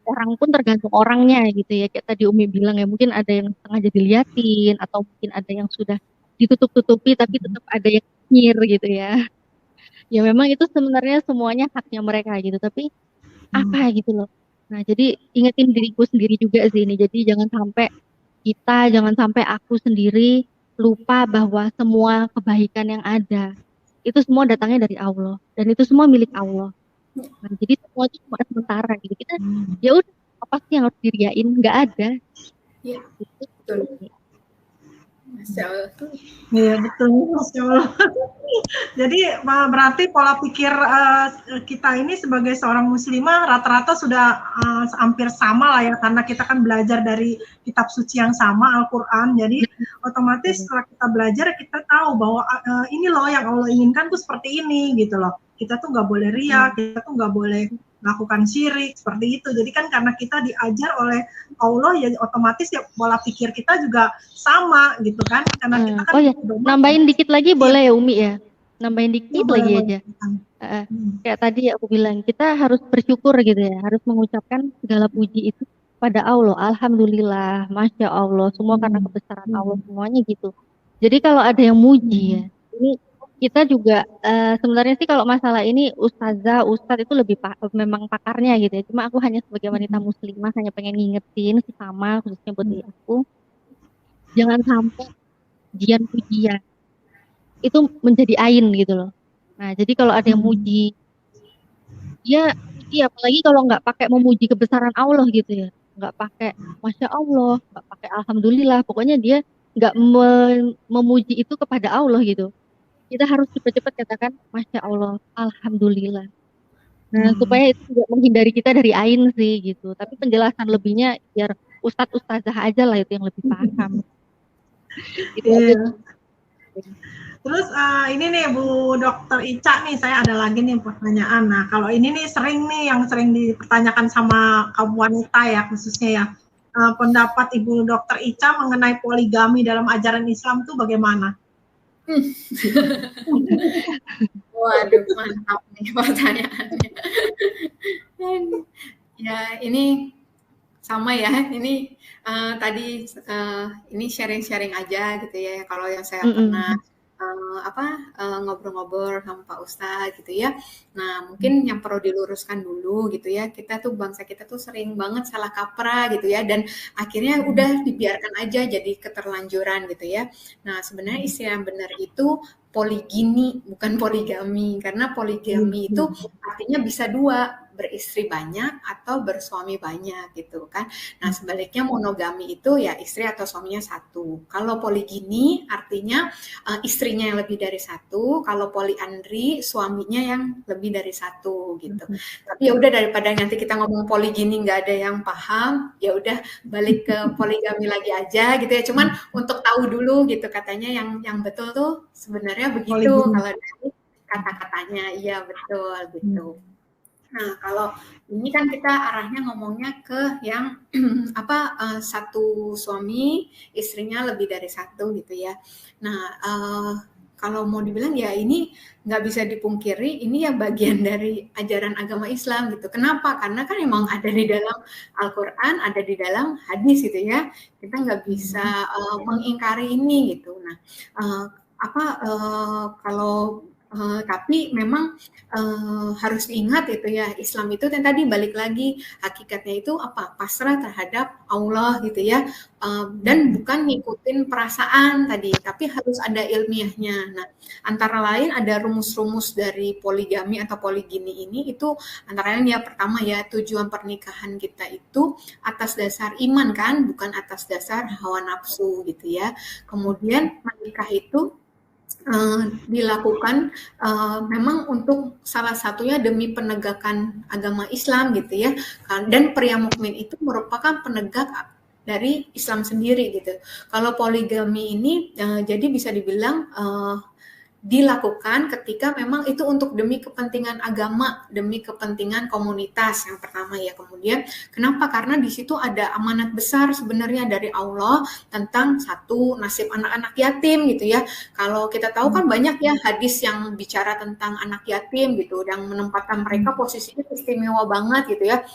orang pun tergantung orangnya gitu ya. Kayak tadi Umi bilang ya, mungkin ada yang sengaja diliatin atau mungkin ada yang sudah ditutup-tutupi tapi tetap ada yang nyir gitu ya. Ya memang itu sebenarnya semuanya haknya mereka gitu. Tapi apa gitu loh. Nah, jadi ingetin diriku sendiri juga sih ini. Jadi jangan sampai aku sendiri lupa bahwa semua kebaikan yang ada itu semua datangnya dari Allah dan itu semua milik Allah. Nah, jadi semua itu cuma sementara gitu. Kita ya udah apa sih yang harus diriain? Nggak ada. Ya, betul. Masya Allah. Iya betul, Masya Allah. Jadi berarti pola pikir kita ini sebagai seorang muslimah rata-rata sudah hampir sama lah ya, karena kita kan belajar dari kitab suci yang sama, Al-Quran. Jadi otomatis setelah kita belajar kita tahu bahwa ini loh yang Allah inginkan tuh seperti ini gitu loh. Kita tuh nggak boleh riya, kita tuh nggak boleh melakukan syirik seperti itu. Jadi kan karena kita diajar oleh Allah ya otomatis ya pola pikir kita juga sama gitu kan. Karena kita kan nambahin dikit lagi boleh ya Umi ya? Nambahin dikit lagi aja. Kayak tadi aku bilang kita harus bersyukur gitu ya, harus mengucapkan segala puji itu pada Allah. Alhamdulillah, Masya Allah, semua karena kebesaran Allah semuanya gitu. Jadi kalau ada yang muji ya, ini kita juga sebenarnya sih kalau masalah ini ustadz itu lebih memang pakarnya gitu ya. Cuma aku hanya sebagai wanita muslimah hanya pengen ngingetin sesama khususnya buat diri aku, jangan sampai pujian itu menjadi ain gitu loh. Nah, jadi kalau ada yang muji, dia apalagi kalau nggak pakai memuji kebesaran Allah gitu ya, nggak pakai Masya Allah, nggak pakai Alhamdulillah, pokoknya dia nggak memuji itu kepada Allah gitu. Kita harus cepat-cepat katakan Masya Allah, Alhamdulillah. Nah, supaya itu juga menghindari kita dari ain sih gitu. Tapi penjelasan lebihnya biar ustadzah aja lah itu yang lebih paham. Gitu aja. Terus ini nih Bu Dokter Ica nih, saya ada lagi nih pertanyaan. Nah, kalau ini nih yang sering dipertanyakan sama kaum wanita ya khususnya ya. Pendapat Ibu Dokter Ica mengenai poligami dalam ajaran Islam tuh bagaimana? Waduh, mantap nih pertanyaannya. Ya, ini sama ya. Ini tadi ini sharing-sharing aja gitu ya. Kalau yang saya pernah ngobrol-ngobrol sama Pak Ustadz gitu ya. Nah, mungkin yang perlu diluruskan dulu gitu ya. Kita tuh bangsa kita tuh sering banget salah kaprah gitu ya, dan akhirnya udah dibiarkan aja jadi keterlanjuran gitu ya. Nah, sebenarnya istilah yang benar itu poligini, bukan poligami. Karena poligami itu artinya bisa dua, beristri banyak atau bersuami banyak gitu kan. Nah, sebaliknya monogami itu ya istri atau suaminya satu. Kalau poligini artinya istrinya yang lebih dari satu, kalau poliandri suaminya yang lebih dari satu gitu. Tapi ya udah, daripada nanti kita ngomong poligini nggak ada yang paham, ya udah balik ke poligami lagi aja gitu ya. Cuman untuk tahu dulu gitu, katanya yang betul tuh sebenarnya begitu kalau dari kata-katanya. Iya betul gitu. Nah, kalau ini kan kita arahnya ngomongnya ke yang satu suami, istrinya lebih dari satu gitu ya. Nah, kalau mau dibilang ya ini nggak bisa dipungkiri, ini ya bagian dari ajaran agama Islam gitu. Kenapa? Karena kan emang ada di dalam Al-Quran, ada di dalam hadis gitu ya. Kita nggak bisa mengingkari ini gitu. Nah, kalau Tapi memang harus diingat itu ya, Islam itu yang tadi balik lagi hakikatnya itu apa? Pasrah terhadap Allah gitu ya, dan bukan ngikutin perasaan tadi, tapi harus ada ilmiahnya. Nah, antara lain ada rumus-rumus dari poligami atau poligini ini itu antara lain ya pertama ya tujuan pernikahan kita itu atas dasar iman kan, bukan atas dasar hawa nafsu gitu ya. Kemudian menikah itu dilakukan memang untuk salah satunya demi penegakan agama Islam gitu ya, dan pria mukmin itu merupakan penegak dari Islam sendiri gitu. Kalau poligami ini jadi bisa dibilang dilakukan ketika memang itu untuk demi kepentingan agama, demi kepentingan komunitas yang pertama ya. Kemudian kenapa? Karena di situ ada amanat besar sebenarnya dari Allah tentang satu nasib anak-anak yatim gitu ya. Kalau kita tahu kan banyak ya hadis yang bicara tentang anak yatim gitu, yang menempatkan mereka posisinya istimewa banget gitu ya,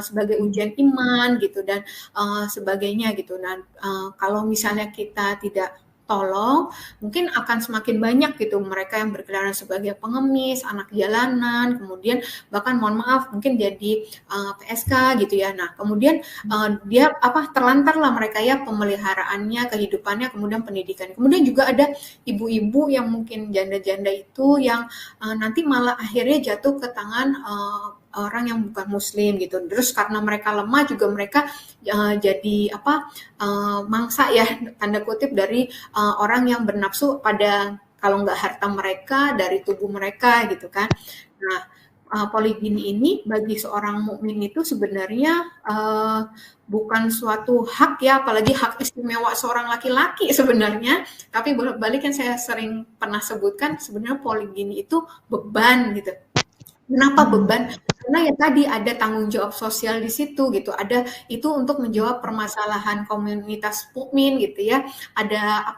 sebagai ujian iman gitu dan sebagainya gitu. Dan kalau misalnya kita tidak tolong, mungkin akan semakin banyak gitu mereka yang berkeliaran sebagai pengemis, anak jalanan, kemudian bahkan mohon maaf mungkin jadi PSK gitu ya. Nah, kemudian dia terlantar lah mereka ya pemeliharaannya, kehidupannya, kemudian pendidikan. Kemudian juga ada ibu-ibu yang mungkin janda-janda itu yang nanti malah akhirnya jatuh ke tangan orang yang bukan muslim gitu. Terus karena mereka lemah juga mereka jadi mangsa ya tanda kutip dari orang yang bernafsu pada kalau nggak harta mereka dari tubuh mereka gitu kan. Nah, poligini ini bagi seorang mukmin itu sebenarnya bukan suatu hak ya, apalagi hak istimewa seorang laki-laki sebenarnya, tapi bolak-balik yang saya sering pernah sebutkan sebenarnya poligini itu beban gitu. Kenapa beban? Karena ya tadi ada tanggung jawab sosial di situ gitu. Ada itu untuk menjawab permasalahan komunitas mukmin gitu ya. Ada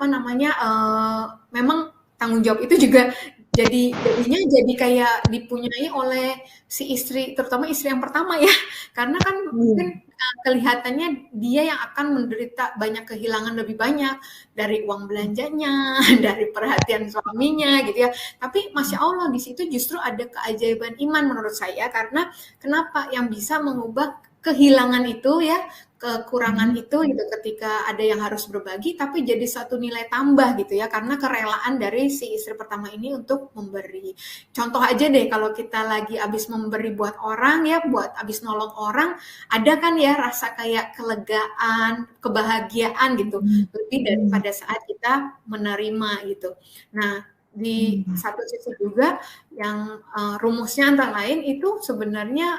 memang tanggung jawab itu juga jadinya jadi kayak dipunyai oleh si istri, terutama istri yang pertama ya. Karena kan mungkin kelihatannya dia yang akan menderita banyak kehilangan lebih banyak dari uang belanjanya, dari perhatian suaminya gitu ya. Tapi Masya Allah di situ justru ada keajaiban iman menurut saya, karena kenapa yang bisa mengubah kehilangan itu ya, kekurangan itu gitu ketika ada yang harus berbagi, tapi jadi satu nilai tambah gitu ya, karena kerelaan dari si istri pertama ini untuk memberi. Contoh aja deh kalau kita lagi habis memberi buat orang ya, buat habis nolong orang, ada kan ya rasa kayak kelegaan, kebahagiaan gitu, lebih daripada saat kita menerima gitu. Nah, di satu sisi juga yang rumusnya antara lain itu sebenarnya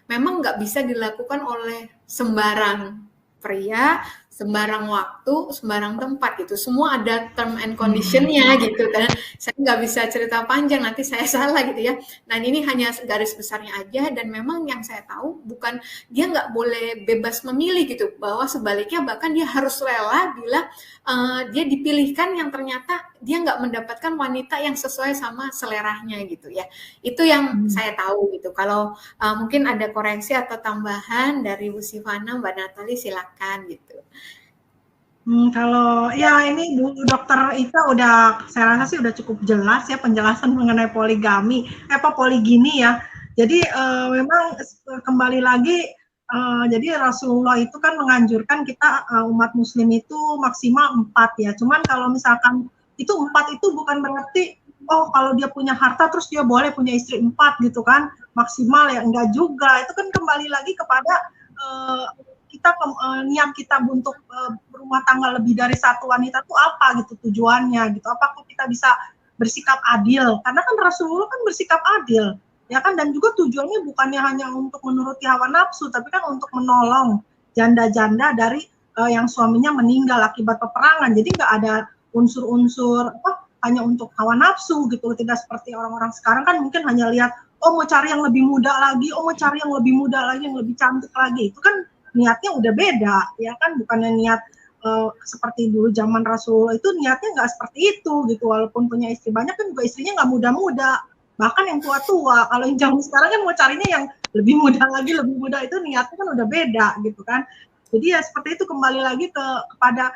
memang nggak bisa dilakukan oleh sembarang pria, sembarang waktu, sembarang tempat gitu. Semua ada term and condition-nya gitu kan. Saya nggak bisa cerita panjang, nanti saya salah gitu ya. Nah, ini hanya garis besarnya aja, dan memang yang saya tahu bukan dia nggak boleh bebas memilih gitu, bahwa sebaliknya bahkan dia harus rela bila dia dipilihkan yang ternyata dia nggak mendapatkan wanita yang sesuai sama seleranya gitu ya. Itu yang saya tahu gitu. Kalau mungkin ada koreksi atau tambahan dari Bu Sivana, Mbak Natali silakan gitu. Kalau ya ini Bu Dokter Ika udah, saya rasa sih udah cukup jelas ya penjelasan mengenai poligami, poligini ya. Jadi memang kembali lagi, jadi Rasulullah itu kan menganjurkan kita umat Muslim itu maksimal 4 ya. Cuman kalau misalkan itu 4 itu bukan berarti oh kalau dia punya harta terus dia boleh punya istri 4 gitu kan, maksimal ya, enggak juga. Itu kan kembali lagi kepada kita niat kita untuk berumah tangga lebih dari satu wanita itu apa gitu tujuannya gitu, apakah kita bisa bersikap adil, karena kan Rasulullah kan bersikap adil ya kan, dan juga tujuannya bukannya hanya untuk menuruti hawa nafsu, tapi kan untuk menolong janda-janda dari yang suaminya meninggal akibat peperangan. Jadi nggak ada unsur-unsur hanya untuk hawa nafsu gitu, tidak seperti orang-orang sekarang kan mungkin hanya lihat oh mau cari yang lebih muda lagi, oh mau cari yang lebih muda lagi, yang lebih cantik lagi. Itu kan niatnya udah beda ya kan, bukannya niat seperti dulu zaman Rasulullah itu niatnya nggak seperti itu gitu. Walaupun punya istri banyak kan juga istrinya nggak muda-muda, bahkan yang tua-tua. Kalau yang zaman sekarang kan mau carinya yang lebih muda lagi, lebih muda, itu niatnya kan udah beda gitu kan. Jadi ya seperti itu, kembali lagi kepada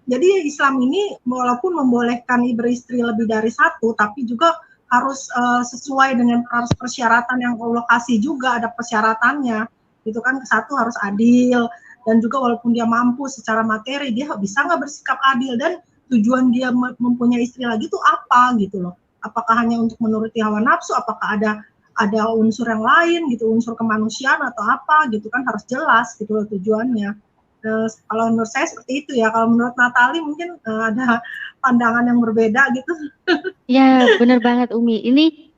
Jadi Islam ini walaupun membolehkan beristri lebih dari satu, tapi juga harus sesuai dengan persyaratan yang Allah kasih juga, ada persyaratannya. Gitu kan, satu harus adil, dan juga walaupun dia mampu secara materi, dia bisa nggak bersikap adil, dan tujuan dia mempunyai istri lagi itu apa gitu loh. Apakah hanya untuk menuruti hawa nafsu, apakah ada unsur yang lain gitu, unsur kemanusiaan atau apa gitu kan, harus jelas gitu loh tujuannya. Kalau menurut saya seperti itu ya. Kalau menurut Natali mungkin ada pandangan yang berbeda gitu. Ya, benar banget Umi. Ini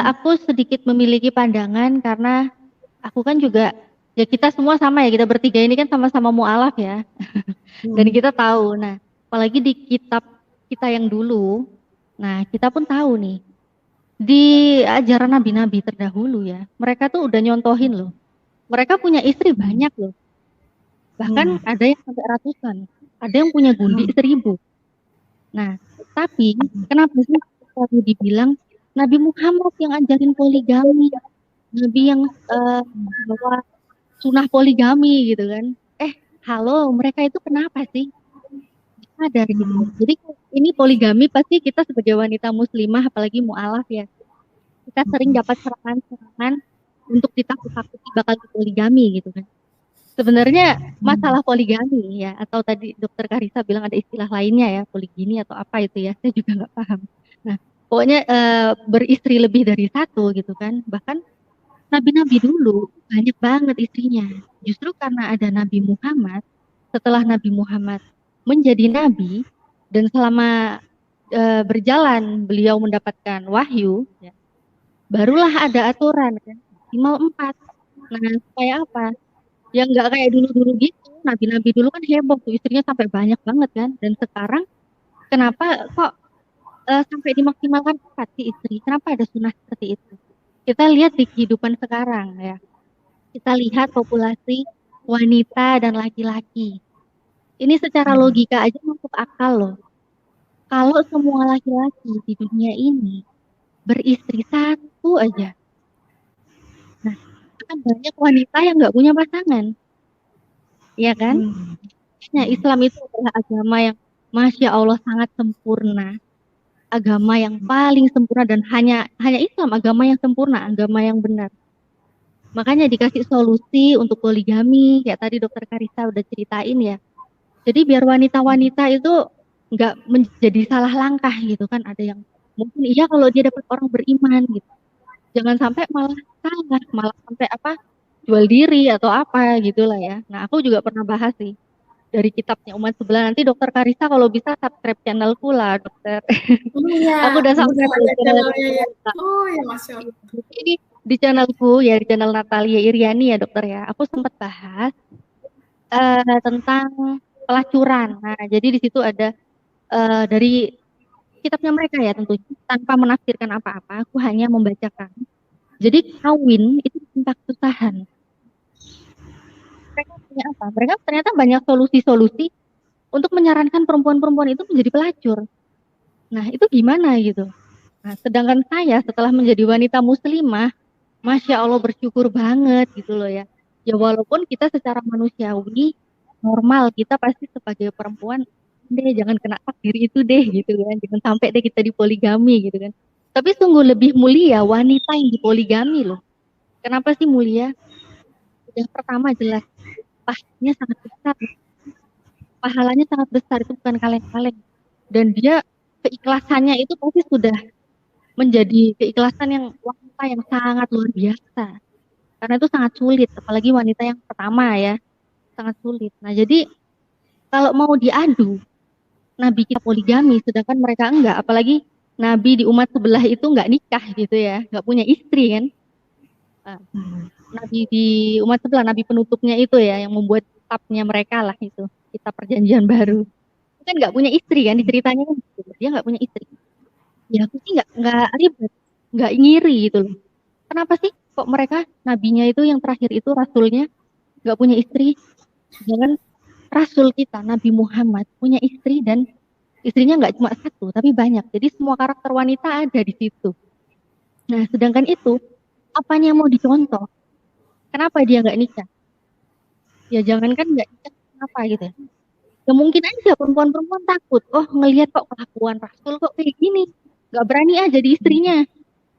aku sedikit memiliki pandangan karena aku kan juga, ya kita semua sama ya, kita bertiga ini kan sama-sama mu'alaf ya. Dan kita tahu, nah apalagi di kitab kita yang dulu, nah kita pun tahu nih, di ajaran nabi-nabi terdahulu ya, mereka tuh udah nyontohin loh. Mereka punya istri banyak loh. Bahkan ada yang sampai ratusan, ada yang punya gundi 1000. Nah, tapi kenapa sih kalau dibilang Nabi Muhammad yang ajarin poligami, Nabi yang bawa sunah poligami gitu kan? Halo, mereka itu kenapa sih? Sadar gitu. Jadi ini poligami pasti kita sebagai wanita muslimah, apalagi mu'alaf ya, kita sering dapat serangan-serangan untuk ditakut-takuti bakal poligami gitu kan. Sebenarnya masalah poligami ya, atau tadi Dokter Karissa bilang ada istilah lainnya ya, poligini atau apa itu ya, saya juga nggak paham. Nah, pokoknya beristri lebih dari satu gitu kan. Bahkan nabi-nabi dulu banyak banget istrinya. Justru karena ada Nabi Muhammad, setelah Nabi Muhammad menjadi nabi dan selama berjalan beliau mendapatkan wahyu, ya, barulah ada aturan kan, minimal 4. Nah, supaya apa? Yang nggak kayak dulu-dulu gitu. Nabi-nabi dulu kan heboh tuh, istrinya sampai banyak banget kan. Dan sekarang kenapa kok sampai dimaksimalkan 4 sih istri? Kenapa ada sunnah seperti itu? Kita lihat di kehidupan sekarang ya. Kita lihat populasi wanita dan laki-laki. Ini secara logika aja masuk akal loh. Kalau semua laki-laki di dunia ini beristri satu aja, nah akan banyak wanita yang nggak punya pasangan, ya kan? Nah, Islam itu adalah agama yang Masya Allah sangat sempurna, agama yang paling sempurna, dan hanya Islam agama yang sempurna, agama yang benar. Makanya dikasih solusi untuk poligami, kayak tadi Dokter Karissa udah ceritain ya. Jadi biar wanita-wanita itu nggak menjadi salah langkah gitu kan. Ada yang mungkin iya kalau dia dapat orang beriman gitu. Jangan sampai malah salah, malah sampai apa, jual diri atau apa gitulah ya. Nah, aku juga pernah bahas sih dari kitabnya umat sebelah. Nanti Dokter Karissa kalau bisa subscribe channelku lah, dokter. Iya, Aku udah subscribe ada channelnya ya. channelnya. Oh ya, Masya Allah. Ini di channelku ya, di channel Natalia Iriani ya dokter ya. Aku sempat bahas tentang pelacuran. Nah, jadi di situ ada dari kitabnya mereka ya, tentu tanpa menafsirkan apa-apa, aku hanya membacakan. Jadi kawin itu tentang kesusahan. Mereka punya apa? Mereka ternyata banyak solusi-solusi untuk menyarankan perempuan-perempuan itu menjadi pelacur. Nah, itu gimana gitu? Nah, sedangkan saya setelah menjadi wanita muslimah, Masya Allah bersyukur banget gitu loh ya. Ya walaupun kita secara manusiawi normal, kita pasti sebagai perempuan deh jangan kena takdir itu deh gitu kan, jangan sampai deh kita dipoligami gitu kan. Tapi sungguh lebih mulia wanita yang dipoligami loh. Kenapa sih mulia? Yang pertama jelas pahalanya sangat besar. Pahalanya sangat besar, itu bukan kaleng-kaleng. Dan dia keikhlasannya itu pasti sudah menjadi keikhlasan yang wanita yang sangat luar biasa. Karena itu sangat sulit, apalagi wanita yang pertama ya, sangat sulit. Nah jadi kalau mau diadu, Nabi kita poligami, sedangkan mereka enggak. Apalagi Nabi di umat sebelah itu enggak nikah gitu ya, enggak punya istri kan. Nah, Nabi di umat sebelah, Nabi penutupnya itu ya, yang membuat kitabnya mereka lah itu, kitab perjanjian baru. Itu kan enggak punya istri kan, diceritanya kan gitu. Dia enggak punya istri. Ya aku sih enggak ribet, enggak ngiri gitu loh. Kenapa sih kok mereka nabinya itu yang terakhir itu rasulnya enggak punya istri? Jangan Rasul kita, Nabi Muhammad, punya istri dan istrinya nggak cuma satu, tapi banyak. Jadi semua karakter wanita ada di situ. Nah, sedangkan itu, apanya yang mau dicontoh? Kenapa dia nggak nikah? Ya jangankan nggak nikah, kenapa gitu ya? Ya mungkin aja perempuan-perempuan takut, oh ngelihat kok kelakuan Rasul kok kayak gini, nggak berani jadi istrinya.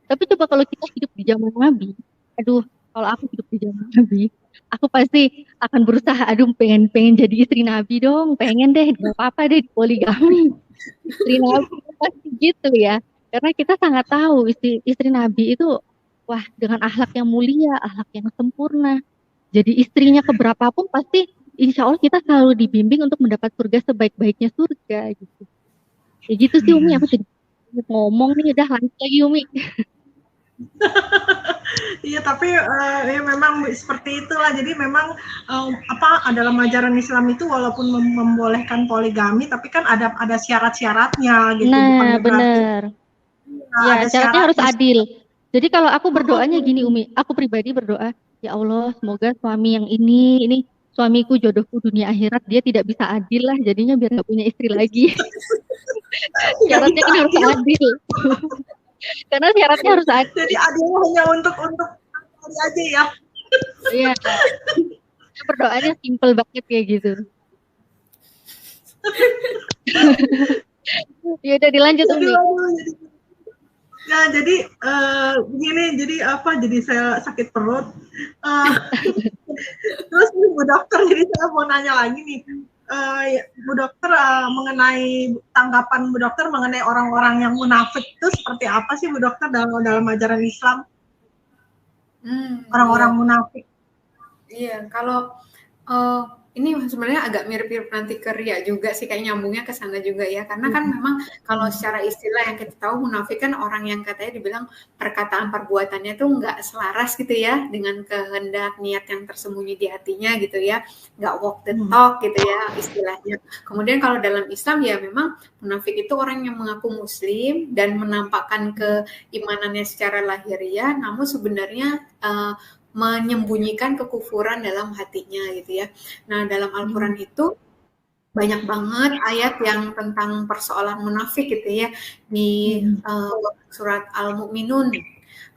Tapi coba kalau kita hidup di zaman Nabi, aduh, kalau aku hidup di zaman Nabi, aku pasti akan berusaha, aduh, pengen pengen jadi istri Nabi dong, pengen deh, nggak apa-apa deh poligami. Istri Nabi pasti gitu ya, karena kita sangat tahu istri Nabi itu, wah, dengan akhlak yang mulia, akhlak yang sempurna. Jadi istrinya keberapapun pasti, insya Allah kita selalu dibimbing untuk mendapat surga sebaik-baiknya surga gitu. Ya gitu sih Umi, aku jadi ngomong nih, udah lanjut lagi Umi. Iya, tapi ya memang seperti itulah. Jadi memang dalam ajaran Islam itu walaupun membolehkan poligami, tapi kan ada syarat-syaratnya gitu. Nah, bener. Ya, Ada syaratnya harus syaratnya. adil. Jadi kalau aku berdoanya gini Umi, aku pribadi berdoa, ya Allah, semoga suami yang ini suamiku jodohku dunia akhirat, dia tidak bisa adil lah, jadinya biar nggak punya istri lagi. Syaratnya kan harus adil. Karena syaratnya harus adil. Jadi adilnya hanya untuk aja ya. Iya. Berdoanya simple banget kayak gitu. Ya udah dilanjut Umi. Nah, jadi begini, jadi saya sakit perut. Terus Bu Dokter, jadi saya mau nanya lagi nih. Bu Dokter, mengenai tanggapan Bu Dokter mengenai orang-orang yang munafik itu seperti apa sih Bu Dokter dalam ajaran Islam? Orang-orang munafik. Iya, kalau ini sebenarnya agak mirip-mirip nanti ke ria juga sih, kayak nyambungnya ke sana juga ya. Karena kan memang kalau secara istilah yang kita tahu, munafik kan orang yang katanya dibilang perkataan perbuatannya tuh nggak selaras gitu ya dengan kehendak niat yang tersembunyi di hatinya gitu ya, nggak walk the talk gitu ya istilahnya. Kemudian kalau dalam Islam ya memang munafik itu orang yang mengaku muslim dan menampakkan keimanannya secara lahiriah, namun sebenarnya menyembunyikan kekufuran dalam hatinya gitu ya. Nah, dalam Al-Quran itu banyak banget ayat yang tentang persoalan munafik gitu ya. Di surat Al-Mu'minun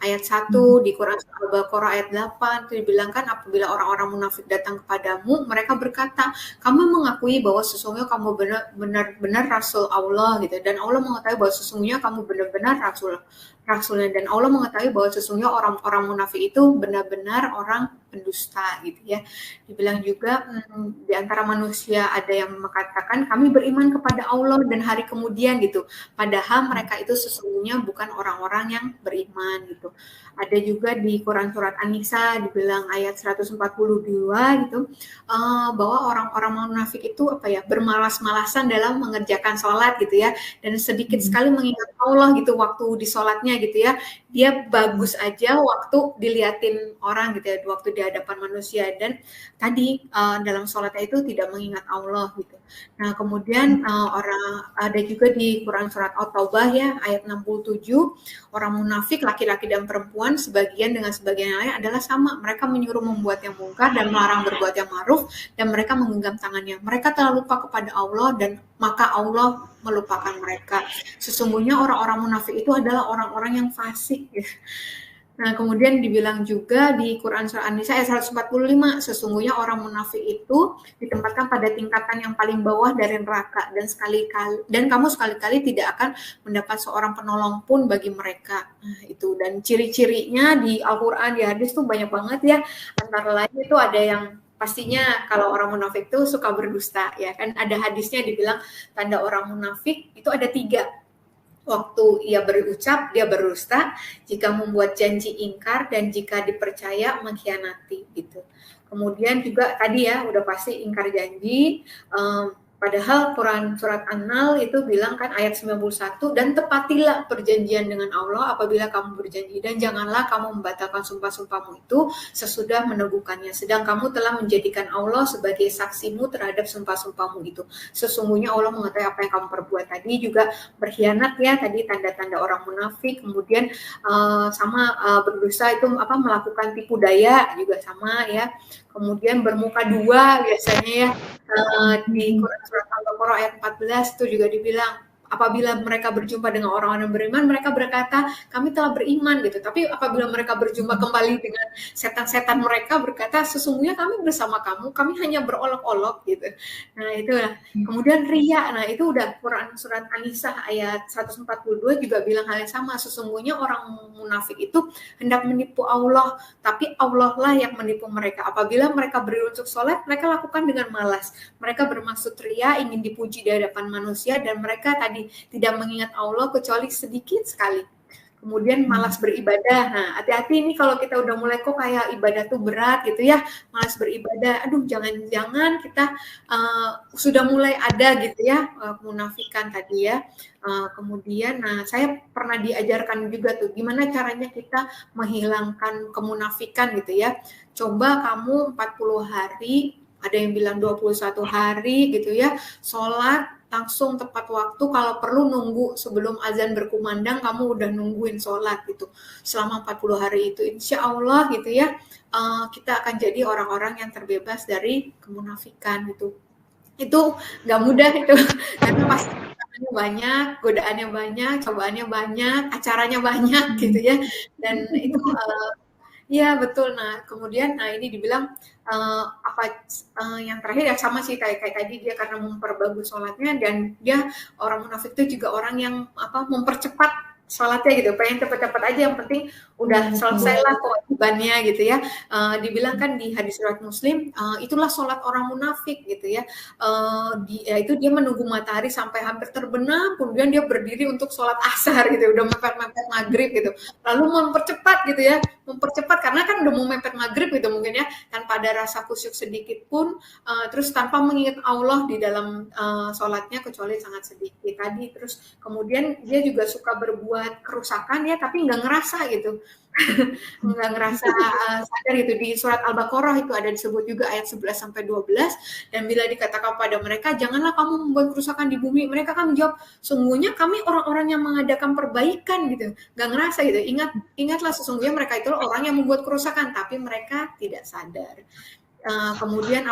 ayat 1, di Quran Al-Baqarah ayat 8 itu dibilangkan apabila orang-orang munafik datang kepadamu, mereka berkata, kamu mengakui bahwa sesungguhnya kamu benar-benar Rasul Allah gitu, dan Allah mengetahui bahwa sesungguhnya kamu benar-benar Rasulnya, dan Allah mengetahui bahwa sesungguhnya orang-orang munafik itu benar-benar orang pendusta gitu ya. Dibilang juga di antara manusia ada yang mengatakan kami beriman kepada Allah dan hari kemudian gitu, padahal mereka itu sesungguhnya bukan orang-orang yang beriman gitu. Ada juga di Quran surat An-Nisa dibilang ayat 142 gitu, bahwa orang-orang munafik itu bermalas-malasan dalam mengerjakan sholat gitu ya, dan sedikit sekali mengingat Allah gitu waktu di sholatnya gitu ya. Dia bagus aja waktu diliatin orang gitu ya, waktu di hadapan manusia, dan tadi dalam sholatnya itu tidak mengingat Allah gitu. Nah, kemudian ada juga di Quran surat At-Taubah ya ayat 67, orang munafik laki-laki dan perempuan sebagian dengan sebagian yang lain adalah sama, mereka menyuruh membuat yang mungkar dan melarang berbuat yang ma'ruf, dan mereka menggenggam tangannya, mereka telah lupa kepada Allah dan maka Allah melupakan mereka. Sesungguhnya orang-orang munafik itu adalah orang-orang yang fasik. Nah, kemudian dibilang juga di Quran Surah An-Nisa ayat 145, sesungguhnya orang munafik itu ditempatkan pada tingkatan yang paling bawah dari neraka, dan kamu sekali-kali tidak akan mendapat seorang penolong pun bagi mereka. Nah, itu, dan ciri-cirinya di Al-Quran, di hadis tuh banyak banget ya. Antara lain itu ada yang pastinya kalau orang munafik itu suka berdusta ya kan, ada hadisnya dibilang tanda orang munafik itu ada 3. Waktu ia berucap, dia berdusta, jika membuat janji ingkar, dan jika dipercaya mengkhianati gitu. Kemudian juga tadi ya udah pasti ingkar janji, padahal Quran surat An-Nahl itu bilang kan ayat 91, dan tepatilah perjanjian dengan Allah apabila kamu berjanji, dan janganlah kamu membatalkan sumpah-sumpahmu itu sesudah meneguhkannya, sedang kamu telah menjadikan Allah sebagai saksimu terhadap sumpah-sumpahmu itu. Sesungguhnya Allah mengetahui apa yang kamu perbuat. Tadi juga berkhianat ya, tadi tanda-tanda orang munafik. Kemudian berdosa itu melakukan tipu daya juga sama ya. Kemudian bermuka dua biasanya ya, di Quran surat Al-Baqarah ayat 14 itu juga dibilang apabila mereka berjumpa dengan orang-orang beriman, mereka berkata, kami telah beriman gitu. Tapi apabila mereka berjumpa kembali dengan setan-setan mereka berkata, sesungguhnya kami bersama kamu, kami hanya berolok-olok gitu. Nah itulah. Kemudian riya, nah itu udah Quran surat An-Nisa ayat 142 juga bilang hal yang sama. Sesungguhnya orang munafik itu hendak menipu Allah, tapi Allah lah yang menipu mereka. Apabila mereka berdiri untuk sholat, mereka lakukan dengan malas. Mereka bermaksud riya, ingin dipuji di hadapan manusia, dan mereka tadi tidak mengingat Allah kecuali sedikit sekali. Kemudian malas beribadah. Nah, hati-hati ini kalau kita udah mulai kok kayak ibadah tuh berat gitu ya, malas beribadah. Aduh, jangan-jangan kita sudah mulai ada gitu ya kemunafikan tadi ya. Kemudian, nah saya pernah diajarkan juga tuh gimana caranya kita menghilangkan kemunafikan gitu ya. Coba kamu 40 hari, ada yang bilang 21 hari gitu ya, sholat langsung tepat waktu, kalau perlu nunggu sebelum azan berkumandang, kamu udah nungguin sholat gitu. Selama 40 hari itu, insya Allah gitu ya, kita akan jadi orang-orang yang terbebas dari kemunafikan gitu. Itu nggak mudah itu, karena pasti godaannya banyak, cobaannya banyak, acaranya banyak gitu ya, dan itu iya betul. Nah kemudian, nah ini dibilang yang terakhir ya sama sih kayak tadi, dia karena memperbagus sholatnya, dan dia orang munafik itu juga orang yang mempercepat sholatnya gitu, pengen cepet-cepet aja, yang penting udah selesai lah kewajibannya gitu ya. Dibilang kan di hadis riwayat Muslim, itulah sholat orang munafik gitu ya. Itu dia menunggu matahari sampai hampir terbenam, kemudian dia berdiri untuk sholat asar gitu, udah mepet-mepet maghrib gitu, lalu mempercepat gitu ya, karena kan udah mau mepet maghrib gitu mungkin ya, tanpa ada rasa khusyuk sedikit pun, terus tanpa mengingat Allah di dalam sholatnya kecuali sangat sedikit tadi. Terus kemudian dia juga suka berbuat kerusakan ya, tapi nggak ngerasa gitu. Nggak ngerasa sadar gitu. Di surat Al-Baqarah itu ada disebut juga ayat 11-12, dan bila dikatakan pada mereka, janganlah kamu membuat kerusakan di bumi, mereka akan menjawab, sungguhnya kami orang-orang yang mengadakan perbaikan gitu. Nggak ngerasa gitu. Ingatlah sesungguhnya mereka itu orang yang membuat kerusakan, tapi mereka tidak sadar. Kemudian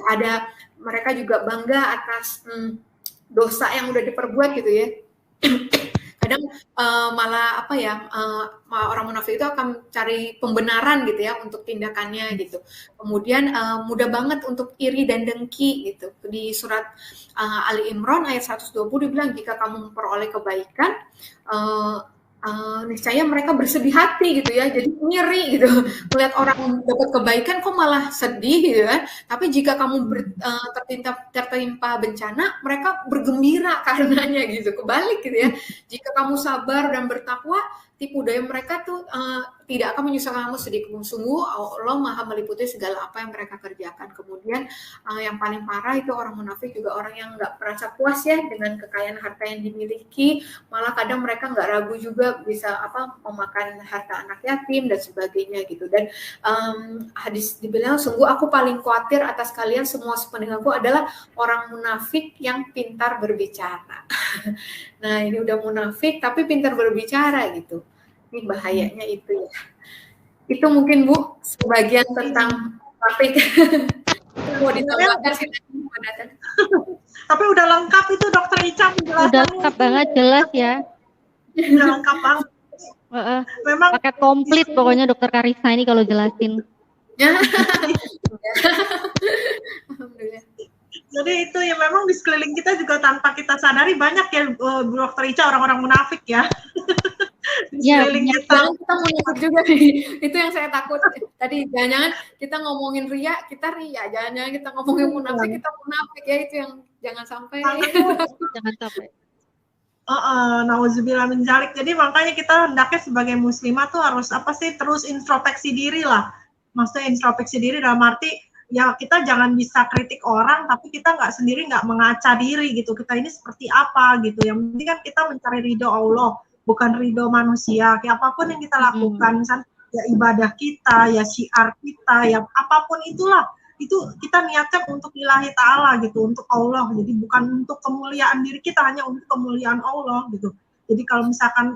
ada mereka juga bangga atas dosa yang udah diperbuat gitu ya. Kadang malah orang munafik itu akan cari pembenaran gitu ya untuk tindakannya gitu. Kemudian mudah banget untuk iri dan dengki gitu. Di surat Ali Imran ayat 120 dibilang, jika kamu memperoleh kebaikan, niscaya mereka bersedih hati gitu ya, jadi ngiri gitu melihat orang dapat kebaikan kok malah sedih gitu kan. Tapi jika kamu tertimpa bencana, mereka bergembira karenanya gitu. Kebalik gitu ya, jika kamu sabar dan bertakwa, tipu daya mereka tuh tidak akan menyusahkan kamu sedikit pun. Sungguh Allah maha meliputi segala apa yang mereka kerjakan. Kemudian yang paling parah itu orang munafik juga orang yang nggak merasa puas ya dengan kekayaan harta yang dimiliki, malah kadang mereka nggak ragu juga bisa memakan harta anak yatim dan sebagainya gitu. Dan hadis dibilang, sungguh aku paling khawatir atas kalian semua sepeninggalku adalah orang munafik yang pintar berbicara. Nah ini udah munafik tapi pintar berbicara gitu. Ini bahayanya itu ya. Itu mungkin Bu sebagian tentang topik. Mau ditambahkan sih. Tapi udah lengkap itu Dokter Ica penjelasannya. Udah lengkap banget, jelas ya. Udah lengkap banget. Memang paket komplit pokoknya Dokter Karissa ini kalau jelasin. Alhamdulillah. Jadi itu ya, memang di sekeliling kita juga tanpa kita sadari banyak ya Dokter Ica orang-orang munafik ya. Di sekeliling kita munafik juga nih. Itu yang saya takut. Tadi jangan-jangan kita ngomongin ria, kita ria. Jangan-jangan kita ngomongin munafik, kita munafik ya. Itu yang jangan sampai. Jangan sampai. Nauzubillah min dzalik. Jadi makanya kita hendaknya sebagai muslimah tuh harus terus introspeksi diri lah. Maksudnya introspeksi diri dalam arti ya kita jangan bisa kritik orang, tapi kita nggak mengaca diri gitu. Kita ini seperti apa gitu. Yang penting kan kita mencari ridho Allah, bukan ridho manusia. Kayak apapun yang kita lakukan, misalnya ya ibadah kita, ya syiar kita, ya apapun itulah, itu kita niatkan untuk lillahi ta'ala gitu, untuk Allah. Jadi bukan untuk kemuliaan diri kita, hanya untuk kemuliaan Allah gitu. Jadi kalau misalkan,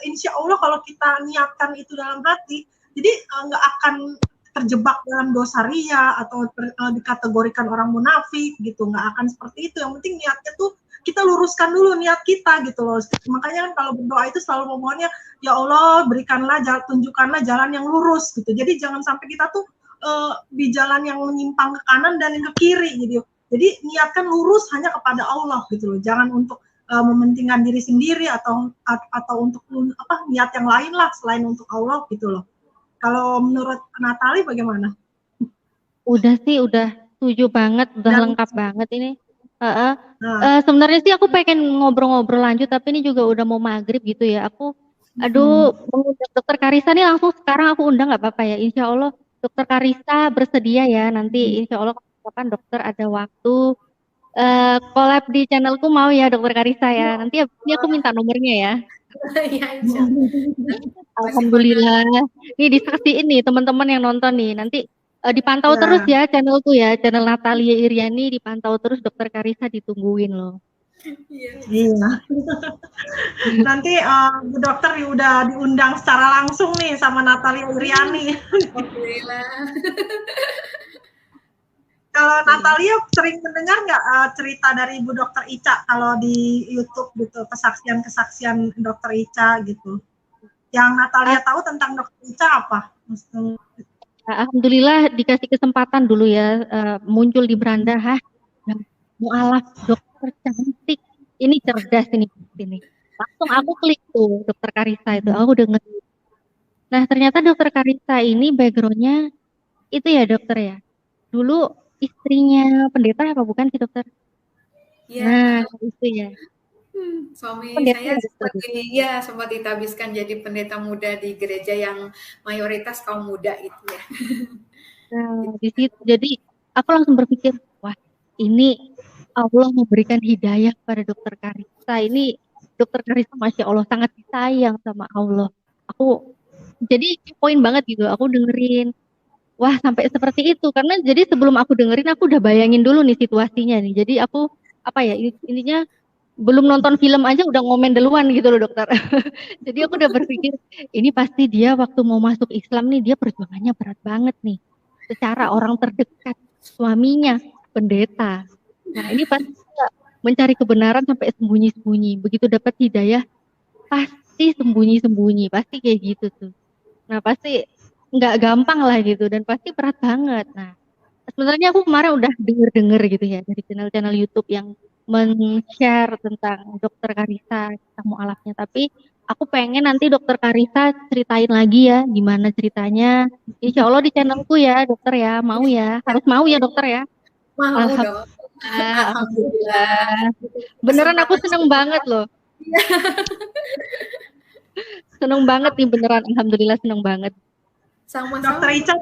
insya Allah kalau kita niatkan itu dalam hati, jadi nggak akan terjebak dalam dosa ria atau dikategorikan orang munafik gitu, nggak akan seperti itu. Yang penting niatnya tuh kita luruskan dulu niat kita gitu loh. Makanya kan kalau berdoa itu selalu memohonnya, ya Allah berikanlah, tunjukkanlah jalan yang lurus gitu. Jadi jangan sampai kita tuh di jalan yang menyimpang ke kanan dan ke kiri gitu. Jadi niatkan lurus hanya kepada Allah gitu loh. Jangan untuk mementingkan diri sendiri atau untuk niat yang lain lah selain untuk Allah gitu loh. Kalau menurut Natali bagaimana? Udah sih, udah setuju banget, udah Dan, lengkap banget ini. Sebenarnya sih aku pengen ngobrol-ngobrol lanjut, tapi ini juga udah mau maghrib gitu ya. Aku, mengundang Dokter Karissa nih langsung sekarang aku undang nggak apa-apa ya? Insya Allah Dokter Karissa bersedia ya nanti. Insya Allah kapan dokter ada waktu collab di channelku mau ya Dokter Karissa ya. Nanti ini aku minta nomornya ya. Iya, insya Allah. Alhamdulillah. Nih disaksiin nih teman-teman yang nonton nih. Nanti dipantau terus ya channelku ya, channel Natalia Iriani dipantau terus, Dokter Karissa ditungguin loh. Iya. Nanti Bu Dokter udah diundang secara langsung nih sama Natalia Iriani. Alhamdulillah. Kalau Natalia sering mendengar nggak cerita dari Bu Dokter Ica kalau di YouTube gitu, kesaksian Dokter Ica gitu. Yang Natalia tahu tentang Dokter Ica apa? Alhamdulillah dikasih kesempatan dulu ya, muncul di beranda, mualaf dokter cantik, ini cerdas ini. Langsung aku klik tuh Dokter Karissa itu, aku dengerin. Nah ternyata Dokter Karissa ini backgroundnya itu ya dokter ya, dulu istrinya pendeta apa bukan sih dokter? Ya. Nah itu ya. Suami Pendeta saya sempat ditabiskan jadi pendeta muda di gereja yang mayoritas kaum muda itu ya. Nah, di situ jadi aku langsung berpikir, wah ini Allah memberikan hidayah pada Dokter Karissa. Ini Dokter Karissa Masya Allah sangat disayang sama Allah. Aku jadi poin banget gitu, aku dengerin. Wah sampai seperti itu, karena jadi sebelum aku dengerin aku udah bayangin dulu nih situasinya nih. Jadi aku intinya belum nonton film aja udah ngomen duluan gitu loh dokter. Jadi aku udah berpikir ini pasti dia waktu mau masuk Islam nih dia perjuangannya berat banget nih. Secara orang terdekat suaminya pendeta. Nah ini pasti mencari kebenaran sampai sembunyi-sembunyi. Begitu dapat hidayah pasti sembunyi-sembunyi, pasti kayak gitu tuh. Nah pasti nggak gampang lah gitu dan pasti berat banget. Nah sebenarnya aku kemarin udah denger gitu ya dari channel-channel YouTube yang men-share tentang Dokter Karissa kisah mualafnya, tapi aku pengen nanti Dokter Karissa ceritain lagi ya gimana ceritanya. Insya Allah di channelku ya dokter ya, mau ya, harus mau ya dokter ya. Mau dong. Alhamdulillah. Beneran aku seneng banget loh. Seneng banget nih beneran, alhamdulillah seneng banget. Sama-sama. Dokter Ica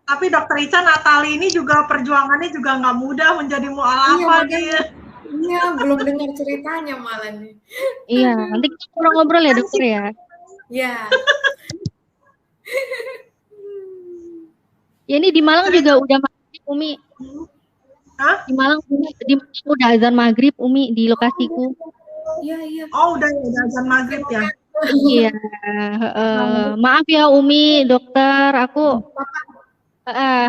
tapi Dokter Ica Natali ini juga perjuangannya juga nggak mudah menjadi mualafah dia. Iya, belum dengar ceritanya malah nih. Iya, nanti kita ngobrol-ngobrol ya dokter ya. Iya. Ya ini di Malang juga udah maghrib Umi. Hah? Di Malang udah azan maghrib Umi di lokasiku. Iya. Oh udah azan maghrib ya. Iya. Maaf ya Umi, dokter, aku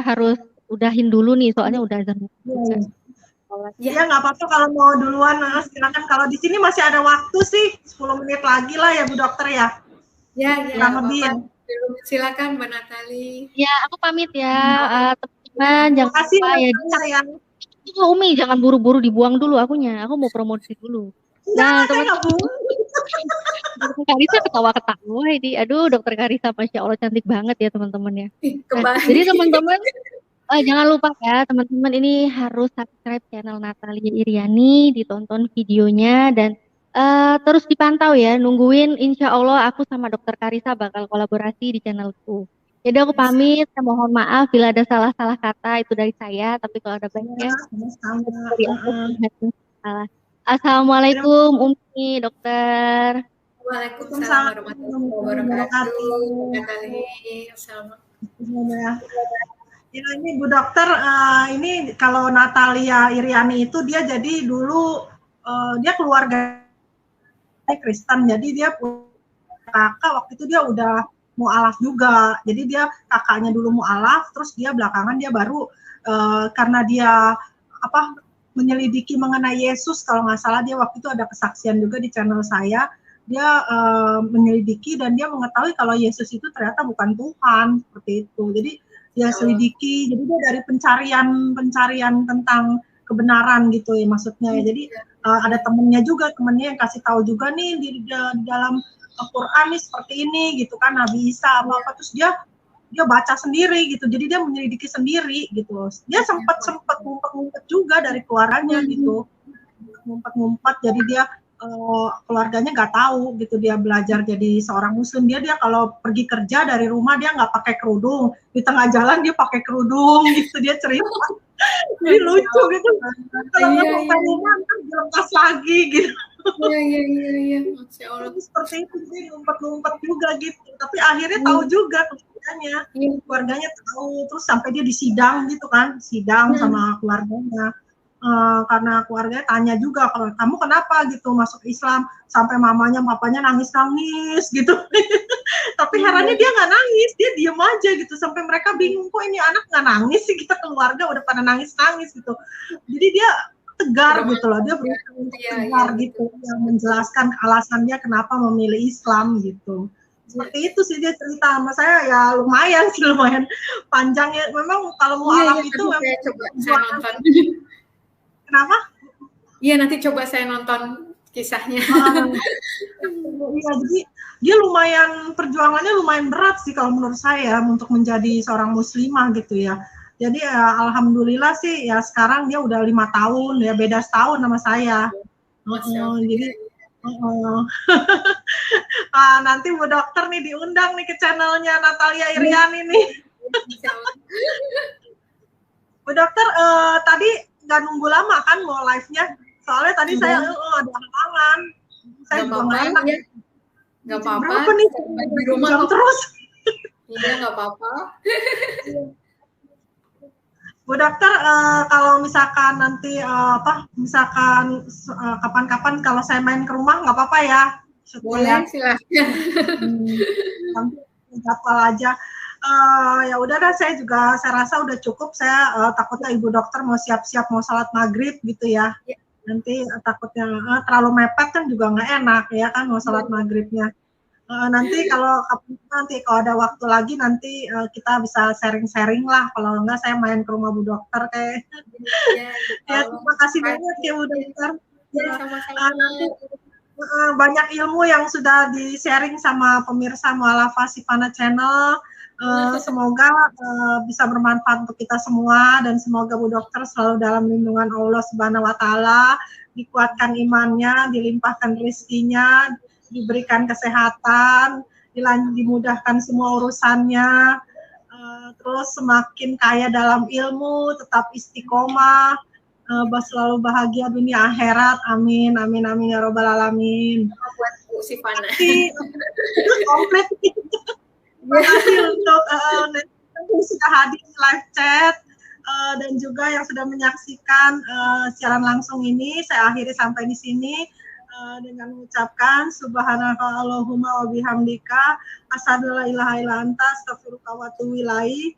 harus udahin dulu nih soalnya udah azan maghrib. Ya nggak apa-apa kalau mau duluan, silakan. Kalau di sini masih ada waktu sih, 10 menit lagi lah ya Bu Dokter ya. Ya. Kurang lebih ya. Silakan Mbak Natali. Ya, aku pamit ya teman-teman. Jangan lupa ya. Umi jangan buru-buru dibuang dulu akunya. Aku mau promosi dulu. Nah, teman-teman. Dokter Karissa ketawa-ketawa ini. Aduh, Dokter Karissa Masya Allah cantik banget ya teman-teman ya. Nah, jadi teman-teman jangan lupa ya teman-teman, ini harus subscribe channel Natalia Iriani, ditonton videonya dan terus dipantau ya, nungguin insya Allah aku sama Dokter Karissa bakal kolaborasi di channelku. Jadi aku pamit, saya mohon maaf bila ada salah-salah kata itu dari saya, tapi kalau ada banyak ya dari aku salah. Assalamualaikum Umi, dokter. Waalaikumsalam warahmatullahi wabarakatuh. Natali, assalamualaikum. Ya ini Bu Dokter, ini kalau Natalia Iriani itu dia jadi dulu dia keluarga Kristen, jadi dia kakak waktu itu dia udah mualaf juga, jadi dia kakaknya dulu mualaf, terus dia belakangan dia baru karena dia menyelidiki mengenai Yesus, kalau nggak salah dia waktu itu ada kesaksian juga di channel saya. Dia menyelidiki dan dia mengetahui kalau Yesus itu ternyata bukan Tuhan, seperti itu. Jadi dia selidiki, jadi dia dari pencarian tentang kebenaran gitu ya maksudnya. Jadi ada temennya yang kasih tahu juga nih di dalam Al-Quran nih seperti ini gitu kan, Nabi Isa apa terus dia baca sendiri gitu, jadi dia menyelidiki sendiri gitu. Dia sempat ngumpet juga dari keluarganya gitu, ngumpet, jadi dia keluarganya nggak tahu gitu dia belajar jadi seorang muslim. Dia kalau pergi kerja dari rumah dia nggak pakai kerudung, di tengah jalan dia pakai kerudung gitu, dia cerita. Jadi lucu gitu, kalau nggak sampai rumah kan dilepas lagi gitu. Iya, Masya Allah. Seperti itu sih, ngumpet juga gitu, tapi akhirnya tahu juga keluarganya tahu, terus sampai dia disidang gitu kan, sidang sama keluarganya. Karena keluarganya tanya juga, kalau kamu kenapa gitu masuk Islam, sampai mamanya papanya nangis gitu. Tapi herannya dia nggak nangis, dia diem aja gitu, sampai mereka bingung kok ini anak nggak nangis sih, kita keluarga udah pada nangis gitu. Jadi dia tegar gitu loh, dia tegar gitu, yang menjelaskan alasannya kenapa memilih Islam gitu. Seperti itu sih dia cerita sama saya, ya lumayan panjang ya. Memang kalau mu'alaf itu memang saya nonton. Kenapa? Iya, nanti coba saya nonton kisahnya. Iya, jadi dia perjuangannya lumayan berat sih kalau menurut saya untuk menjadi seorang muslimah gitu ya. Jadi alhamdulillah sih ya sekarang dia udah 5 tahun ya, beda setahun sama saya. Jadi nanti Bu Dokter nih diundang nih ke channelnya Natalia Iriani nih. Bu Dokter tadi nggak nunggu lama kan mau live-nya, soalnya tadi saya ada halangan, saya juga nggak enak. Nggak apa-apa. Berapa nih? Di rumah jam terus. Iya, nggak apa-apa. Bu Dokter, kalau misalkan nanti misalkan kapan-kapan kalau saya main ke rumah nggak apa-apa ya? Boleh, silahkan. Nanti jadwal aja. Ya udah dah, saya rasa udah cukup. Saya takutnya Ibu Dokter mau siap-siap mau salat maghrib gitu ya. Nanti takutnya terlalu mepet kan juga nggak enak ya kan mau salat maghribnya. Nanti kalau ada waktu lagi nanti kita bisa sharing-sharing lah. Kalau enggak saya main ke rumah Bu Dokter kayak. Ya, terima kasih banyak ya Bu Dokter. Ya, sama-sama. Nanti banyak ilmu yang sudah di-sharing sama pemirsa Mu'alafah Sifana Channel. Semoga bisa bermanfaat untuk kita semua dan semoga Bu Dokter selalu dalam lindungan Allah Subhanahu wa taala, dikuatkan imannya, dilimpahkan rezekinya, diberikan kesehatan, dimudahkan semua urusannya, terus semakin kaya dalam ilmu, tetap istiqomah, selalu bahagia dunia akhirat. Amin amin amin ya robbal alamin. Buat Bu Sifana. Komplit. Terima kasih untuk yang sudah hadir di live chat dan juga yang sudah menyaksikan siaran langsung ini. Saya akhiri sampai di sini dengan mengucapkan subhanakallahumma wa bihamdika asyhadu an la ilaha illa anta astaghfiruka wa atubu ilaik.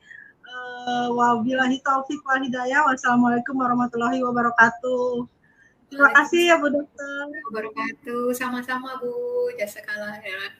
Wabillahi taufik wal hidayah. Wassalamualaikum warahmatullahi wabarakatuh. Terima kasih ya Bu Dokter. Wabarakatuh. Sama-sama Bu. Jazakallah khairan.